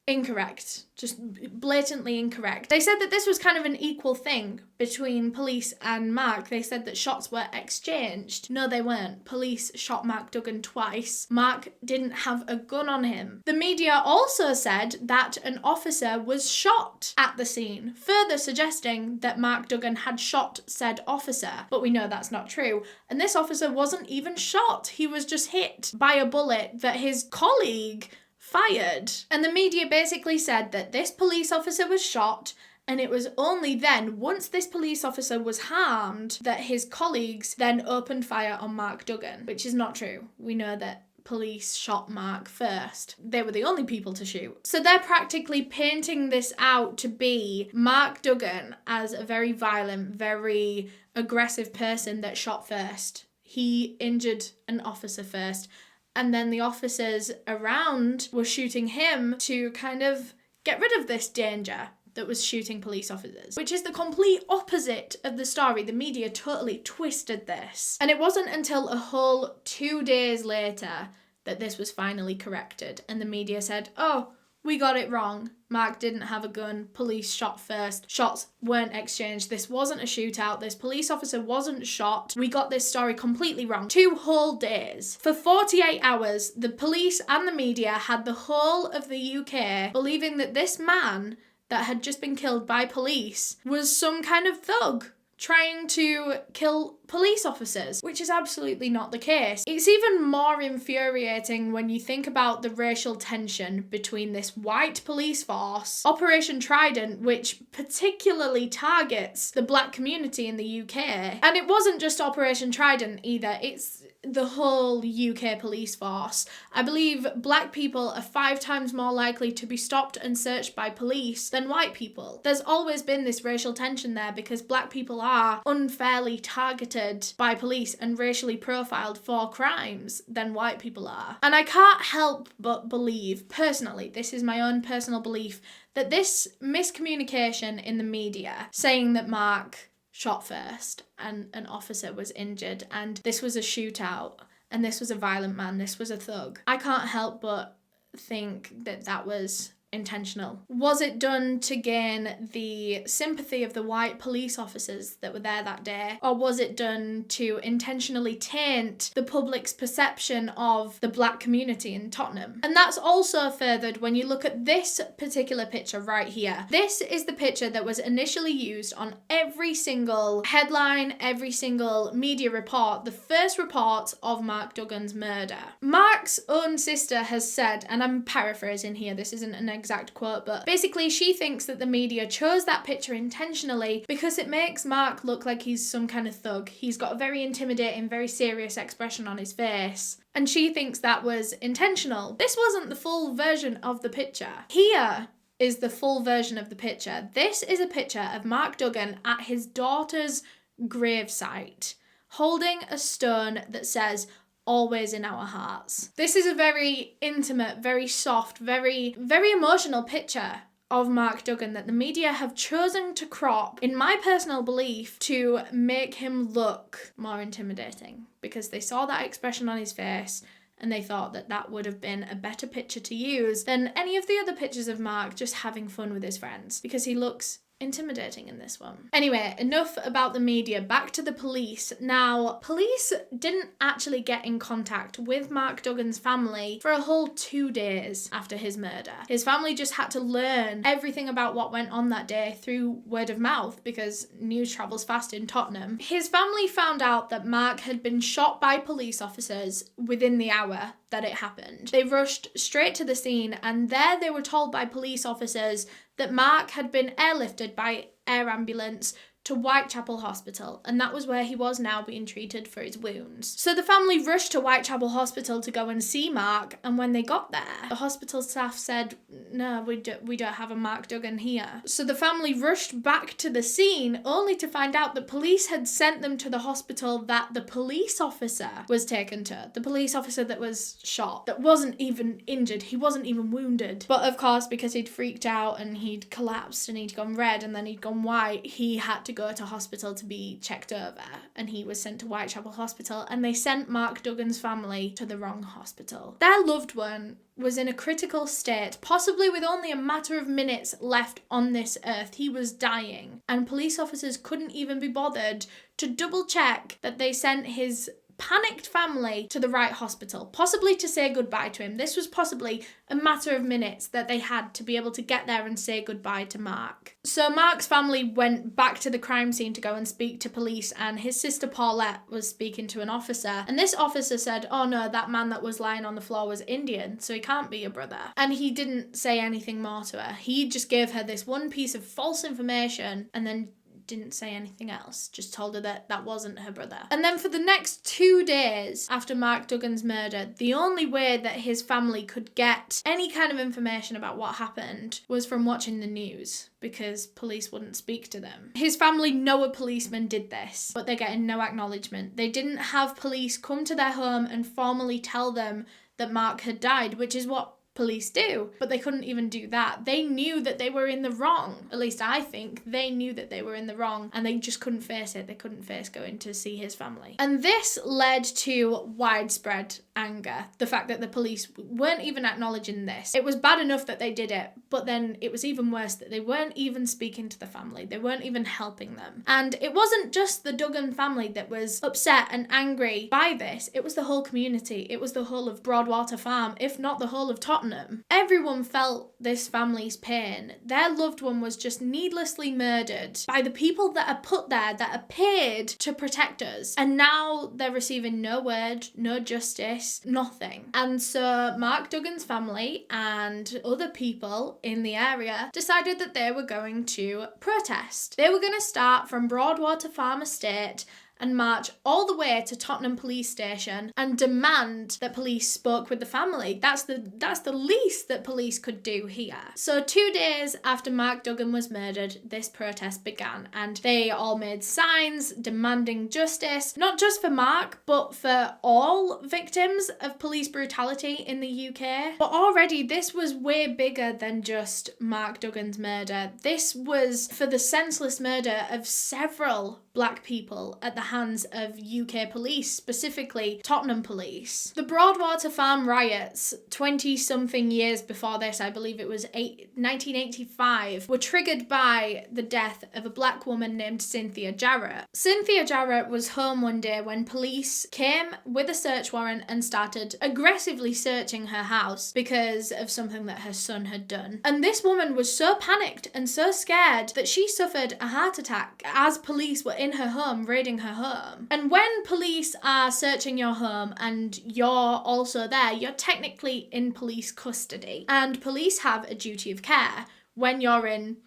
incorrect, just blatantly incorrect. They said that this was kind of an equal thing between police and Mark. They said that shots were exchanged. No, they weren't. Police shot Mark Duggan twice. Mark didn't have a gun on him. The media also said that an officer was shot at the scene, further suggesting that Mark Duggan had shot said officer. But we know that's not true. And this officer wasn't even shot. He was just hit by a bullet that his colleague fired. And the media basically said that this police officer was shot and it was only then, once this police officer was harmed, that his colleagues then opened fire on Mark Duggan, which is not true. We know that police shot Mark first. They were the only people to shoot. So they're practically painting this out to be Mark Duggan as a very violent, very aggressive person that shot first. He injured an officer first. And then the officers around were shooting him to kind of get rid of this danger that was shooting police officers, which is the complete opposite of the story. The media totally twisted this. And it wasn't until a whole 2 days later that this was finally corrected. And the media said, oh, we got it wrong. Mark didn't have a gun. Police shot first. Shots weren't exchanged. This wasn't a shootout. This police officer wasn't shot. We got this story completely wrong. 2 whole days. For 48 hours, the police and the media had the whole of the UK believing that this man that had just been killed by police was some kind of thug trying to kill police officers, which is absolutely not the case. It's even more infuriating when you think about the racial tension between this white police force, Operation Trident, which particularly targets the black community in the UK. And it wasn't just Operation Trident either, it's the whole UK police force. I believe black people are 5 times more likely to be stopped and searched by police than white people. There's always been this racial tension there because black people are unfairly targeted by police and racially profiled for crimes than white people are. And I can't help but believe, personally, this is my own personal belief, that this miscommunication in the media saying that Mark shot first and an officer was injured and this was a shootout and this was a violent man, this was a thug, I can't help but think that that was intentional. Was it done to gain the sympathy of the white police officers that were there that day? Or was it done to intentionally taint the public's perception of the black community in Tottenham? And that's also furthered when you look at this particular picture right here. This is the picture that was initially used on every single headline, every single media report, the first report of Mark Duggan's murder. Mark's own sister has said, and I'm paraphrasing here, this isn't an exact quote, but basically she thinks that the media chose that picture intentionally because it makes Mark look like he's some kind of thug. He's got a very intimidating, very serious expression on his face, and she thinks that was intentional. This wasn't the full version of the picture. Here is the full version of the picture. This is a picture of Mark Duggan at his daughter's gravesite, holding a stone that says, "Always in our hearts." This is a very intimate, very soft, very emotional picture of Mark Duggan that the media have chosen to crop, in my personal belief, to make him look more intimidating because they saw that expression on his face and they thought that that would have been a better picture to use than any of the other pictures of Mark just having fun with his friends because he looks intimidating in this one. Anyway, enough about the media, back to the police. Now, police didn't actually get in contact with Mark Duggan's family for a whole 2 days after his murder. His family just had to learn everything about what went on that day through word of mouth because news travels fast in Tottenham. His family found out that Mark had been shot by police officers within the hour that it happened. They rushed straight to the scene and there they were told by police officers that Mark had been airlifted by air ambulance to Whitechapel Hospital, and that was where he was now being treated for his wounds. So the family rushed to Whitechapel Hospital to go and see Mark, and when they got there, the hospital staff said, "No, we don't have a Mark Duggan here." So the family rushed back to the scene, only to find out that police had sent them to the hospital that the police officer was taken to. The police officer that was shot, that wasn't even injured, he wasn't even wounded. But of course, because he'd freaked out and he'd collapsed and he'd gone red and then he'd gone white, he had to go to hospital to be checked over, and he was sent to Whitechapel Hospital, and they sent Mark Duggan's family to the wrong hospital. Their loved one was in a critical state, possibly with only a matter of minutes left on this earth. He was dying, and police officers couldn't even be bothered to double check that they sent his panicked family to the right hospital, possibly to say goodbye to him. This was possibly a matter of minutes that they had to be able to get there and say goodbye to Mark. So Mark's family went back to the crime scene to go and speak to police, and his sister Paulette was speaking to an officer, and this officer said, "Oh no, that man that was lying on the floor was Indian, so he can't be your brother." And he didn't say anything more to her. He just gave her this one piece of false information and then didn't say anything else, just told her that that wasn't her brother. And then for the next 2 days after Mark Duggan's murder, the only way that his family could get any kind of information about what happened was from watching the news, because police wouldn't speak to them. His family know a policeman did this, but they're getting no acknowledgement. They didn't have police come to their home and formally tell them that Mark had died, which is what police do, but they couldn't even do that. They knew that they were in the wrong. At least I think they knew that they were in the wrong, and they just couldn't face it. They couldn't face going to see his family. And this led to widespread anger. The fact that the police weren't even acknowledging this. It was bad enough that they did it, but then it was even worse that they weren't even speaking to the family. They weren't even helping them. And it wasn't just the Duggan family that was upset and angry by this. It was the whole community. It was the whole of Broadwater Farm, if not the whole of Tottenham. Tottenham. Everyone felt this family's pain. Their loved one was just needlessly murdered by the people that are put there, that are paid to protect us. And now they're receiving no word, no justice, nothing. And so Mark Duggan's family and other people in the area decided that they were going to protest. They were going to start from Broadwater Farm Estate and march all the way to Tottenham Police Station and demand that police spoke with the family. That's the least that police could do here. So 2 days after Mark Duggan was murdered, this protest began, and they all made signs demanding justice, not just for Mark, but for all victims of police brutality in the UK. But already this was way bigger than just Mark Duggan's murder. This was for the senseless murder of several black people at the hands of UK police, specifically Tottenham police. The Broadwater Farm riots, 20-something years before this, I believe it was 1985, were triggered by the death of a black woman named Cynthia Jarrett. Cynthia Jarrett was home one day when police came with a search warrant and started aggressively searching her house because of something that her son had done. And this woman was so panicked and so scared that she suffered a heart attack as police were in her home, raiding her home. And when police are searching your home and you're also there, you're technically in police custody. And police have a duty of care when you're in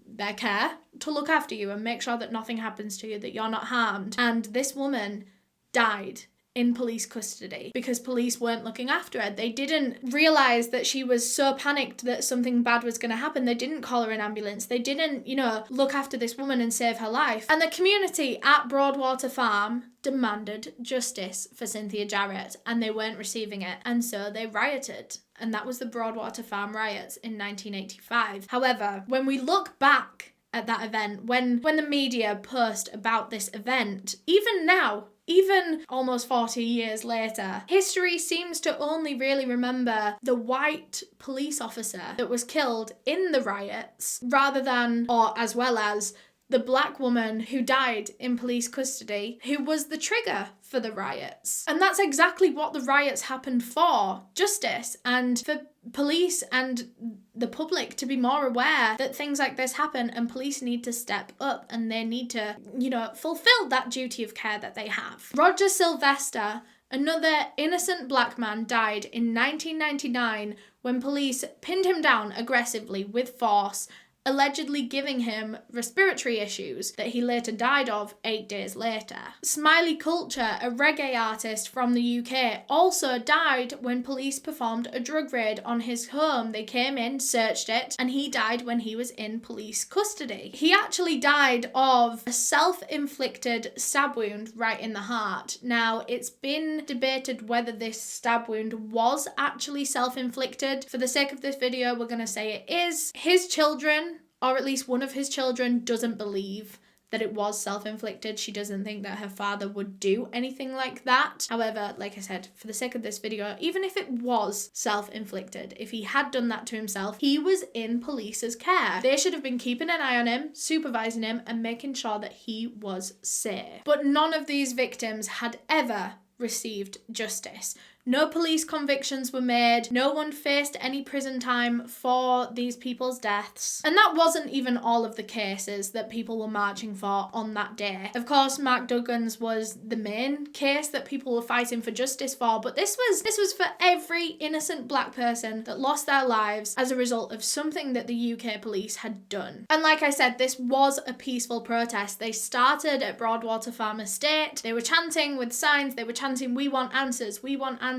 their care to look after you and make sure that nothing happens to you, that you're not harmed. And this woman died in police custody because police weren't looking after her. They didn't realise that she was so panicked that something bad was going to happen. They didn't call her an ambulance. They didn't, look after this woman and save her life. And the community at Broadwater Farm demanded justice for Cynthia Jarrett, and they weren't receiving it. And so they rioted. And that was the Broadwater Farm riots in 1985. However, when we look back at that event, when the media post about this event, even now, even almost 40 years later, history seems to only really remember the white police officer that was killed in the riots rather than, or as well as, the black woman who died in police custody, who was the trigger for the riots. And that's exactly what the riots happened for. Justice, and for police and the public to be more aware that things like this happen, and police need to step up and they need to, fulfill that duty of care that they have. Roger Sylvester, another innocent black man, died in 1999 when police pinned him down aggressively with force, allegedly giving him respiratory issues that he later died of 8 days later. Smiley Culture, a reggae artist from the UK, also died when police performed a drug raid on his home. They came in, searched it, and he died when he was in police custody. He actually died of a self-inflicted stab wound right in the heart. Now, it's been debated whether this stab wound was actually self-inflicted. For the sake of this video, we're going to say it is. His children, or at least one of his children, doesn't believe that it was self-inflicted. She doesn't think that her father would do anything like that. However, like I said, for the sake of this video, even if it was self-inflicted, if he had done that to himself, he was in police's care. They should have been keeping an eye on him, supervising him, and making sure that he was safe. But none of these victims had ever received justice. No police convictions were made, no one faced any prison time for these people's deaths. And that wasn't even all of the cases that people were marching for on that day. Of course, Mark Duggan's was the main case that people were fighting for justice for, but this was for every innocent black person that lost their lives as a result of something that the UK police had done. And like I said, this was a peaceful protest. They started at Broadwater Farm Estate. They were chanting with signs, they were chanting, "We want answers, we want answers."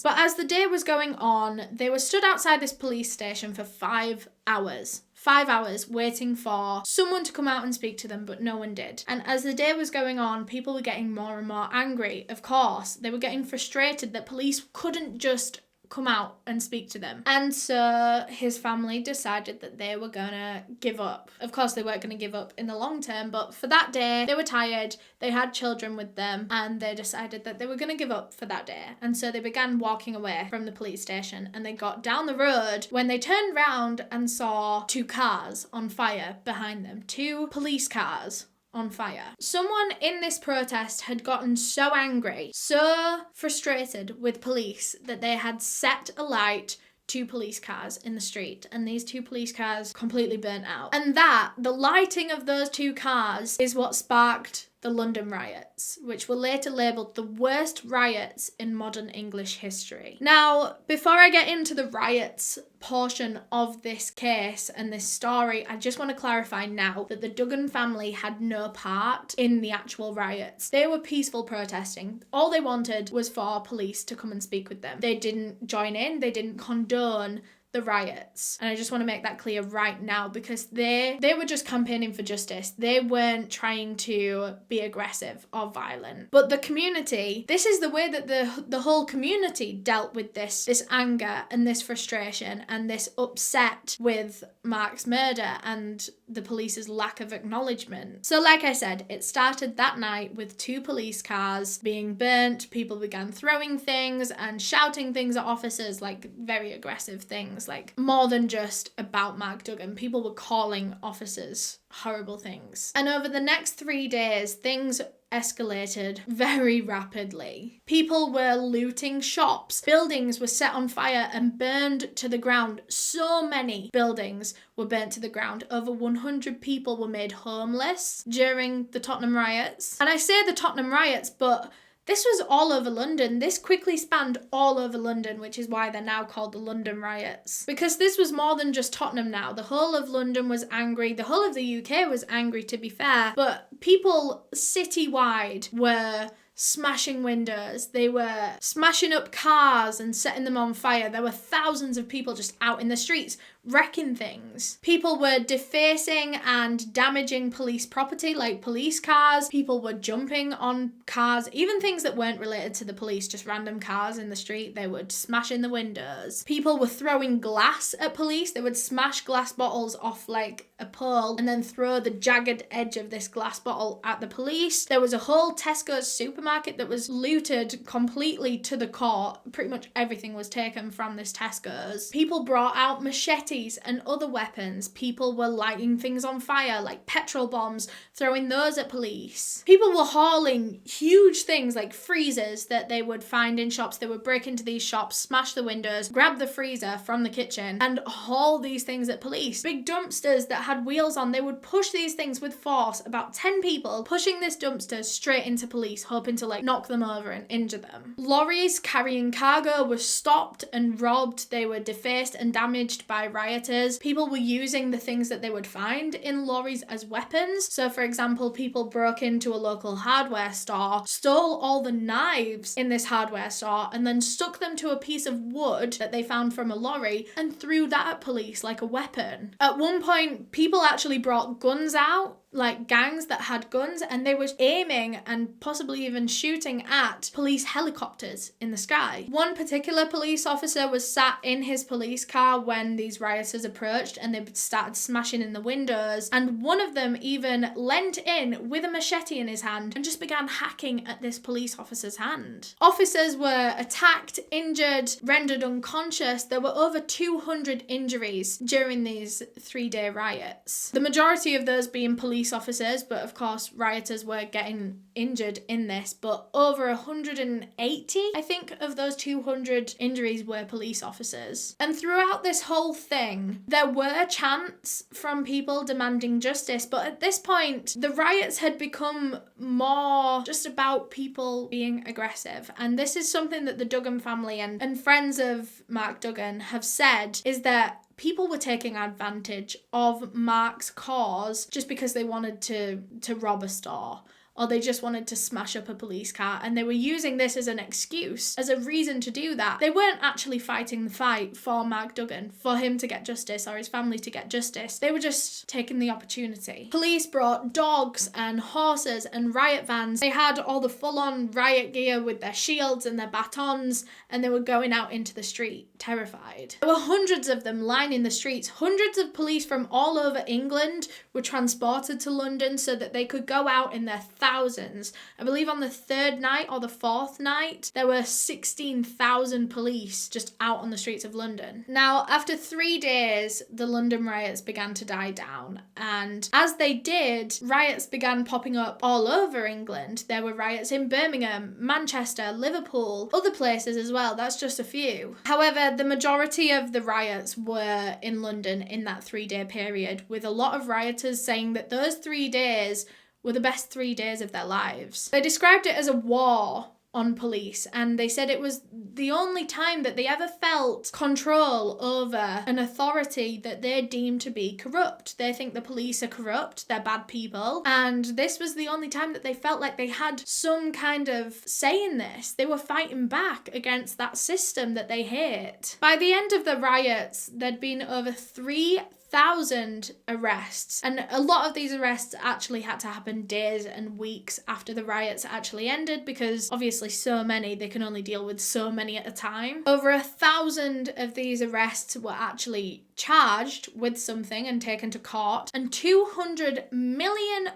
But as the day was going on, they were stood outside this police station for 5 hours. 5 hours waiting for someone to come out and speak to them, but no one did. And as the day was going on, people were getting more and more angry. Of course, they were getting frustrated that police couldn't just come out and speak to them. And so his family decided that they were gonna give up. Of course, they weren't gonna give up in the long term, but for that day, they were tired, they had children with them, and they decided that they were gonna give up for that day. And so they began walking away from the police station, and they got down the road when they turned round and saw 2 cars on fire behind them. 2 police cars on fire. Someone in this protest had gotten so angry, so frustrated with police, that they had set alight two police cars in the street, and these two police cars completely burnt out. And the lighting of those two cars is what sparked the London riots, which were later labelled the worst riots in modern English history. Now, before I get into the riots portion of this case and this story, I just want to clarify now that the Duggan family had no part in the actual riots. They were peaceful protesting. All they wanted was for police to come and speak with them. They didn't join in, they didn't condone the riots. And I just want to make that clear right now, because they were just campaigning for justice. They weren't trying to be aggressive or violent. But the community, this is the way that the whole community dealt with this anger and this frustration and this upset with Mark's murder and the police's lack of acknowledgement. So like I said, it started that night with two police cars being burnt. People began throwing things and shouting things at officers, like very aggressive things. Like more than just about Mark Duggan. People were calling officers horrible things. And over the next 3 days, things escalated very rapidly. People were looting shops. Buildings were set on fire and burned to the ground. So many buildings were burnt to the ground. Over 100 people were made homeless during the Tottenham riots. And I say the Tottenham riots, but this was all over London. This quickly spanned all over London, which is why they're now called the London riots. Because this was more than just Tottenham now. The whole of London was angry. The whole of the UK was angry, to be fair. But people citywide were smashing windows. They were smashing up cars and setting them on fire. There were thousands of people just out in the streets wrecking things. People were defacing and damaging police property, like police cars. People were jumping on cars, even things that weren't related to the police, just random cars in the street. They would smash in the windows. People were throwing glass at police. They would smash glass bottles off like a pole and then throw the jagged edge of this glass bottle at the police. There was a whole Tesco's supermarket that was looted completely to the core. Pretty much everything was taken from this Tesco's. People brought out machetes and other weapons. People were lighting things on fire, like petrol bombs, throwing those at police. People were hauling huge things like freezers that they would find in shops. They would break into these shops, smash the windows, grab the freezer from the kitchen, and haul these things at police. Big dumpsters that had wheels on, they would push these things with force. About 10 people pushing this dumpster straight into police, hoping to like knock them over and injure them. Lorries carrying cargo were stopped and robbed. They were defaced and damaged by rioters. People were using the things that they would find in lorries as weapons. So for example, people broke into a local hardware store, stole all the knives in this hardware store, and then stuck them to a piece of wood that they found from a lorry and threw that at police like a weapon. At one point, people actually brought guns out, like gangs that had guns, and they were aiming and possibly even shooting at police helicopters in the sky. One particular police officer was sat in his police car when these rioters approached, and they started smashing in the windows, and one of them even leant in with a machete in his hand and just began hacking at this police officer's hand. Officers were attacked, injured, rendered unconscious. There were over 200 injuries during these 3-day riots. The majority of those being police officers, but of course rioters were getting injured in this, but over 180, I think, of those 200 injuries were police officers. And throughout this whole thing, there were chants from people demanding justice, but at this point, the riots had become more just about people being aggressive. And this is something that the Duggan family and friends of Mark Duggan have said, is that people were taking advantage of Mark's cause just because they wanted to rob a store, or they just wanted to smash up a police car, and they were using this as an excuse, as a reason to do that. They weren't actually fighting the fight for Mark Duggan, for him to get justice or his family to get justice. They were just taking the opportunity. Police brought dogs and horses and riot vans. They had all the full-on riot gear with their shields and their batons, and they were going out into the street, terrified. There were hundreds of them lining the streets. Hundreds of police from all over England were transported to London so that they could go out in their thousands. I believe on the third night or the fourth night, there were 16,000 police just out on the streets of London. Now, after 3 days, the London riots began to die down. And as they did, riots began popping up all over England. There were riots in Birmingham, Manchester, Liverpool, other places as well. That's just a few. However, the majority of the riots were in London in that 3-day period, with a lot of rioters saying that those 3 days were the best 3 days of their lives. They described it as a war on police, and they said it was the only time that they ever felt control over an authority that they deemed to be corrupt. They think the police are corrupt, they're bad people, and this was the only time that they felt like they had some kind of say in this. They were fighting back against that system that they hate. By the end of the riots, there'd been over 3,000 arrests, and a lot of these arrests actually had to happen days and weeks after the riots actually ended, because obviously so many, they can only deal with so many at a time. Over 1,000 of these arrests were actually charged with something and taken to court, and £200 million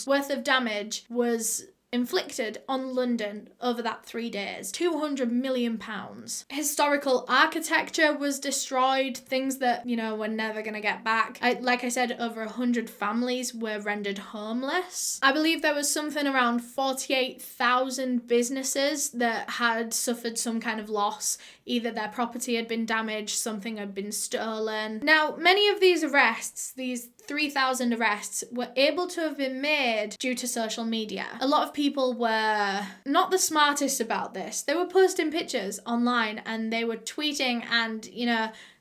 worth of damage was inflicted on London over that 3 days. £200 million. Historical architecture was destroyed, things that, we're never going to get back. Like I said, over 100 families were rendered homeless. I believe there was something around 48,000 businesses that had suffered some kind of loss. Either their property had been damaged, something had been stolen. Now, many of these arrests, these 3,000 arrests, were able to have been made due to social media. A lot of people were not the smartest about this. They were posting pictures online, and they were tweeting and,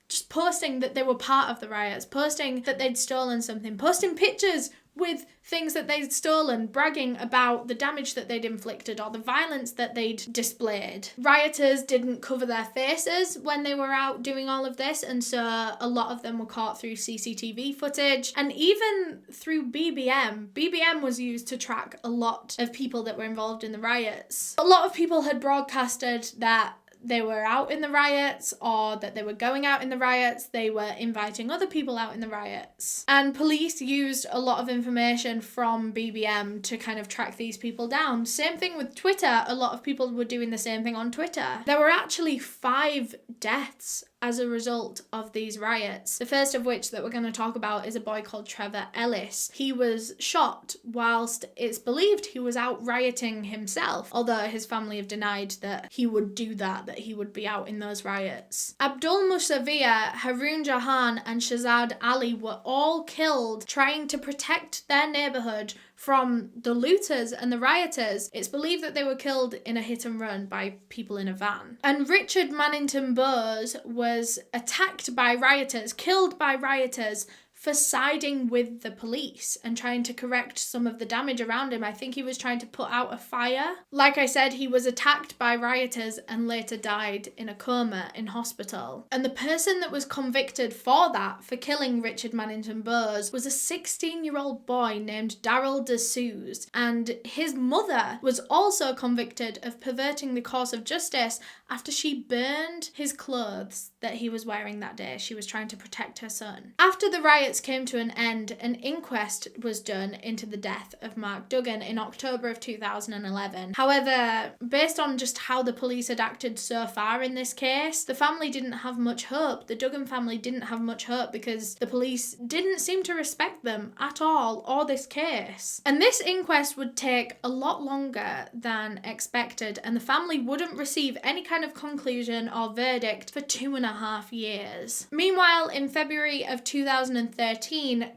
just posting that they were part of the riots, posting that they'd stolen something, posting pictures with things that they'd stolen, bragging about the damage that they'd inflicted or the violence that they'd displayed. Rioters didn't cover their faces when they were out doing all of this, and so a lot of them were caught through CCTV footage and even through BBM. BBM was used to track a lot of people that were involved in the riots. A lot of people had broadcasted that they were out in the riots, or that they were going out in the riots. They were inviting other people out in the riots. And police used a lot of information from BBM to kind of track these people down. Same thing with Twitter. A lot of people were doing the same thing on Twitter. There were actually 5 deaths as a result of these riots. The first of which that we're going to talk about is a boy called Trevor Ellis. He was shot whilst it's believed he was out rioting himself, although his family have denied that he would do that he would be out in those riots. Abdul Musavir, Haroon Jahan and Shazad Ali were all killed trying to protect their neighbourhood from the looters and the rioters. It's believed that they were killed in a hit and run by people in a van. And Richard Mannington Bowes was attacked by rioters, killed by rioters, for siding with the police and trying to correct some of the damage around him. I think he was trying to put out a fire. Like I said, he was attacked by rioters and later died in a coma in hospital. And the person that was convicted for that, for killing Richard Mannington Bowes, was a 16-year-old boy named Darrell DeSouze. And his mother was also convicted of perverting the course of justice after she burned his clothes that he was wearing that day. She was trying to protect her son. After the riots came to an end, an inquest was done into the death of Mark Duggan in October of 2011. However, based on just how the police had acted so far in this case, the family didn't have much hope. The Duggan family didn't have much hope because the police didn't seem to respect them at all, or this case. And this inquest would take a lot longer than expected, and the family wouldn't receive any kind of conclusion or verdict for 2.5 years. Meanwhile, in February of 2013,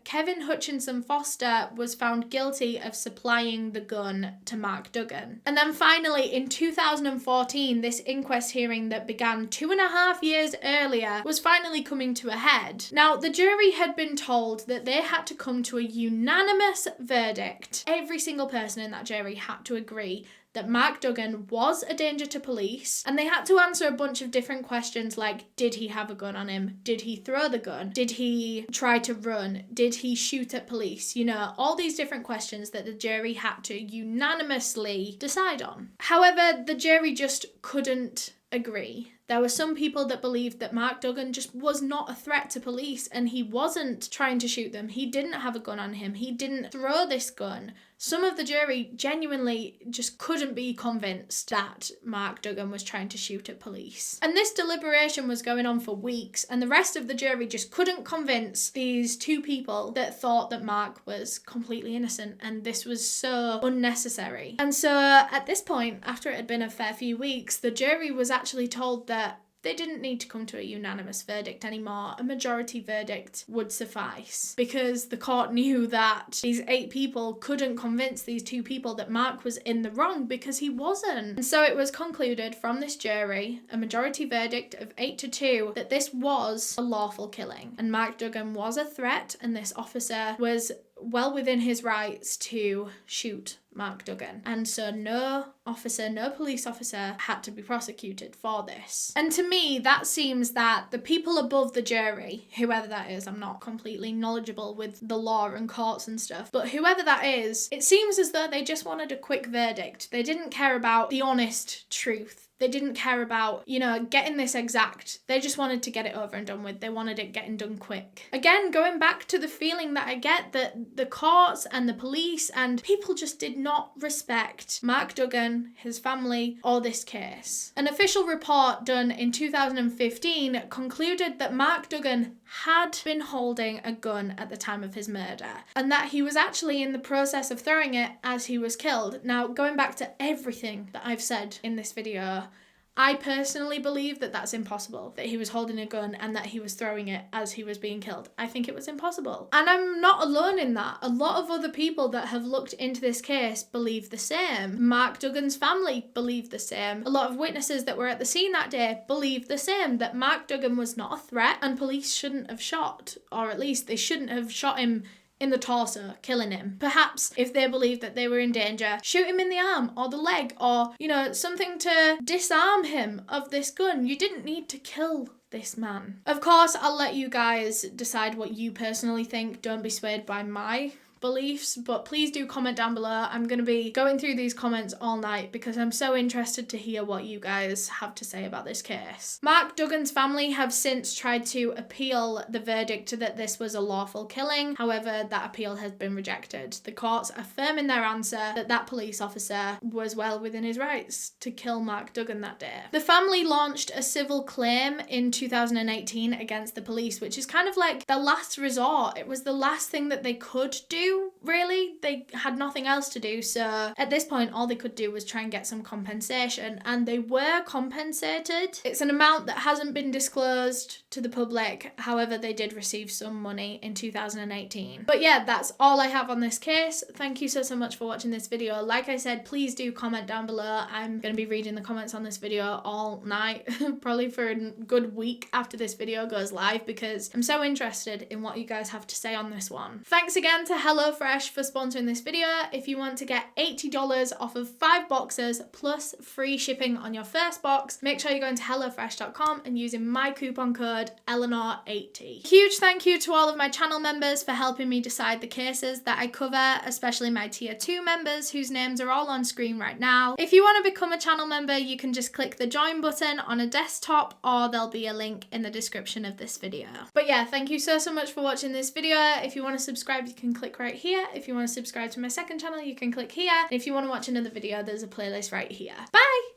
Kevin Hutchinson Foster was found guilty of supplying the gun to Mark Duggan. And then finally, in 2014, this inquest hearing that began 2.5 years earlier was finally coming to a head. Now, the jury had been told that they had to come to a unanimous verdict. Every single person in that jury had to agree that Mark Duggan was a danger to police, and they had to answer a bunch of different questions like, did he have a gun on him? Did he throw the gun? Did he try to run? Did he shoot at police? All these different questions that the jury had to unanimously decide on. However, the jury just couldn't agree. There were some people that believed that Mark Duggan just was not a threat to police and he wasn't trying to shoot them. He didn't have a gun on him. He didn't throw this gun. Some of the jury genuinely just couldn't be convinced that Mark Duggan was trying to shoot at police. And this deliberation was going on for weeks, and the rest of the jury just couldn't convince these two people that thought that Mark was completely innocent, and this was so unnecessary. And so at this point, after it had been a fair few weeks, the jury was actually told that they didn't need to come to a unanimous verdict anymore. A majority verdict would suffice, because the court knew that these 8 people couldn't convince these 2 people that Mark was in the wrong, because he wasn't. And so it was concluded from this jury, a majority verdict of 8-2, that this was a lawful killing. And Mark Duggan was a threat, and this officer was well within his rights to shoot Mark Duggan. And so no police officer had to be prosecuted for this. And to me, that seems that the people above the jury, whoever that is, I'm not completely knowledgeable with the law and courts and stuff, but whoever that is, it seems as though they just wanted a quick verdict. They didn't care about the honest truth. They didn't care about, getting this exact. They just wanted to get it over and done with. They wanted it getting done quick. Again, going back to the feeling that I get that the courts and the police and people just did not respect Mark Duggan, his family, or this case. An official report done in 2015 concluded that Mark Duggan had been holding a gun at the time of his murder, and that he was actually in the process of throwing it as he was killed. Now, going back to everything that I've said in this video, I personally believe that that's impossible, that he was holding a gun and that he was throwing it as he was being killed. I think it was impossible. And I'm not alone in that. A lot of other people that have looked into this case believe the same. Mark Duggan's family believe the same. A lot of witnesses that were at the scene that day believe the same, that Mark Duggan was not a threat and police shouldn't have shot, or at least they shouldn't have shot him in the torso, killing him. Perhaps if they believed that they were in danger, shoot him in the arm or the leg, or, something to disarm him of this gun. You didn't need to kill this man. Of course, I'll let you guys decide what you personally think. Don't be swayed by my beliefs, but please do comment down below. I'm going to be going through these comments all night because I'm so interested to hear what you guys have to say about this case. Mark Duggan's family have since tried to appeal the verdict that this was a lawful killing. However, that appeal has been rejected. The courts affirm in their answer that police officer was well within his rights to kill Mark Duggan that day. The family launched a civil claim in 2018 against the police, which is kind of like the last resort. It was the last thing that they could do, really. They had nothing else to do, so at this point all they could do was try and get some compensation, and they were compensated. It's an amount that hasn't been disclosed to the public. However, they did receive some money in 2018. But yeah, that's all I have on this case. Thank you so much for watching this video. Like I said, please do comment down below. I'm going to be reading the comments on this video all night, probably for a good week after this video goes live, because I'm so interested in what you guys have to say on this one. Thanks again to HelloFresh for sponsoring this video. If you want to get $80 off of 5 boxes plus free shipping on your first box, make sure you're going to HelloFresh.com and using my coupon code Eleanor80. Huge thank you to all of my channel members for helping me decide the cases that I cover, especially my tier 2 members whose names are all on screen right now. If you want to become a channel member, you can just click the join button on a desktop, or there'll be a link in the description of this video. But yeah, thank you so much for watching this video. If you want to subscribe, you can click right here. If you want to subscribe to my second channel, you can click here. And if you want to watch another video, there's a playlist right here. Bye!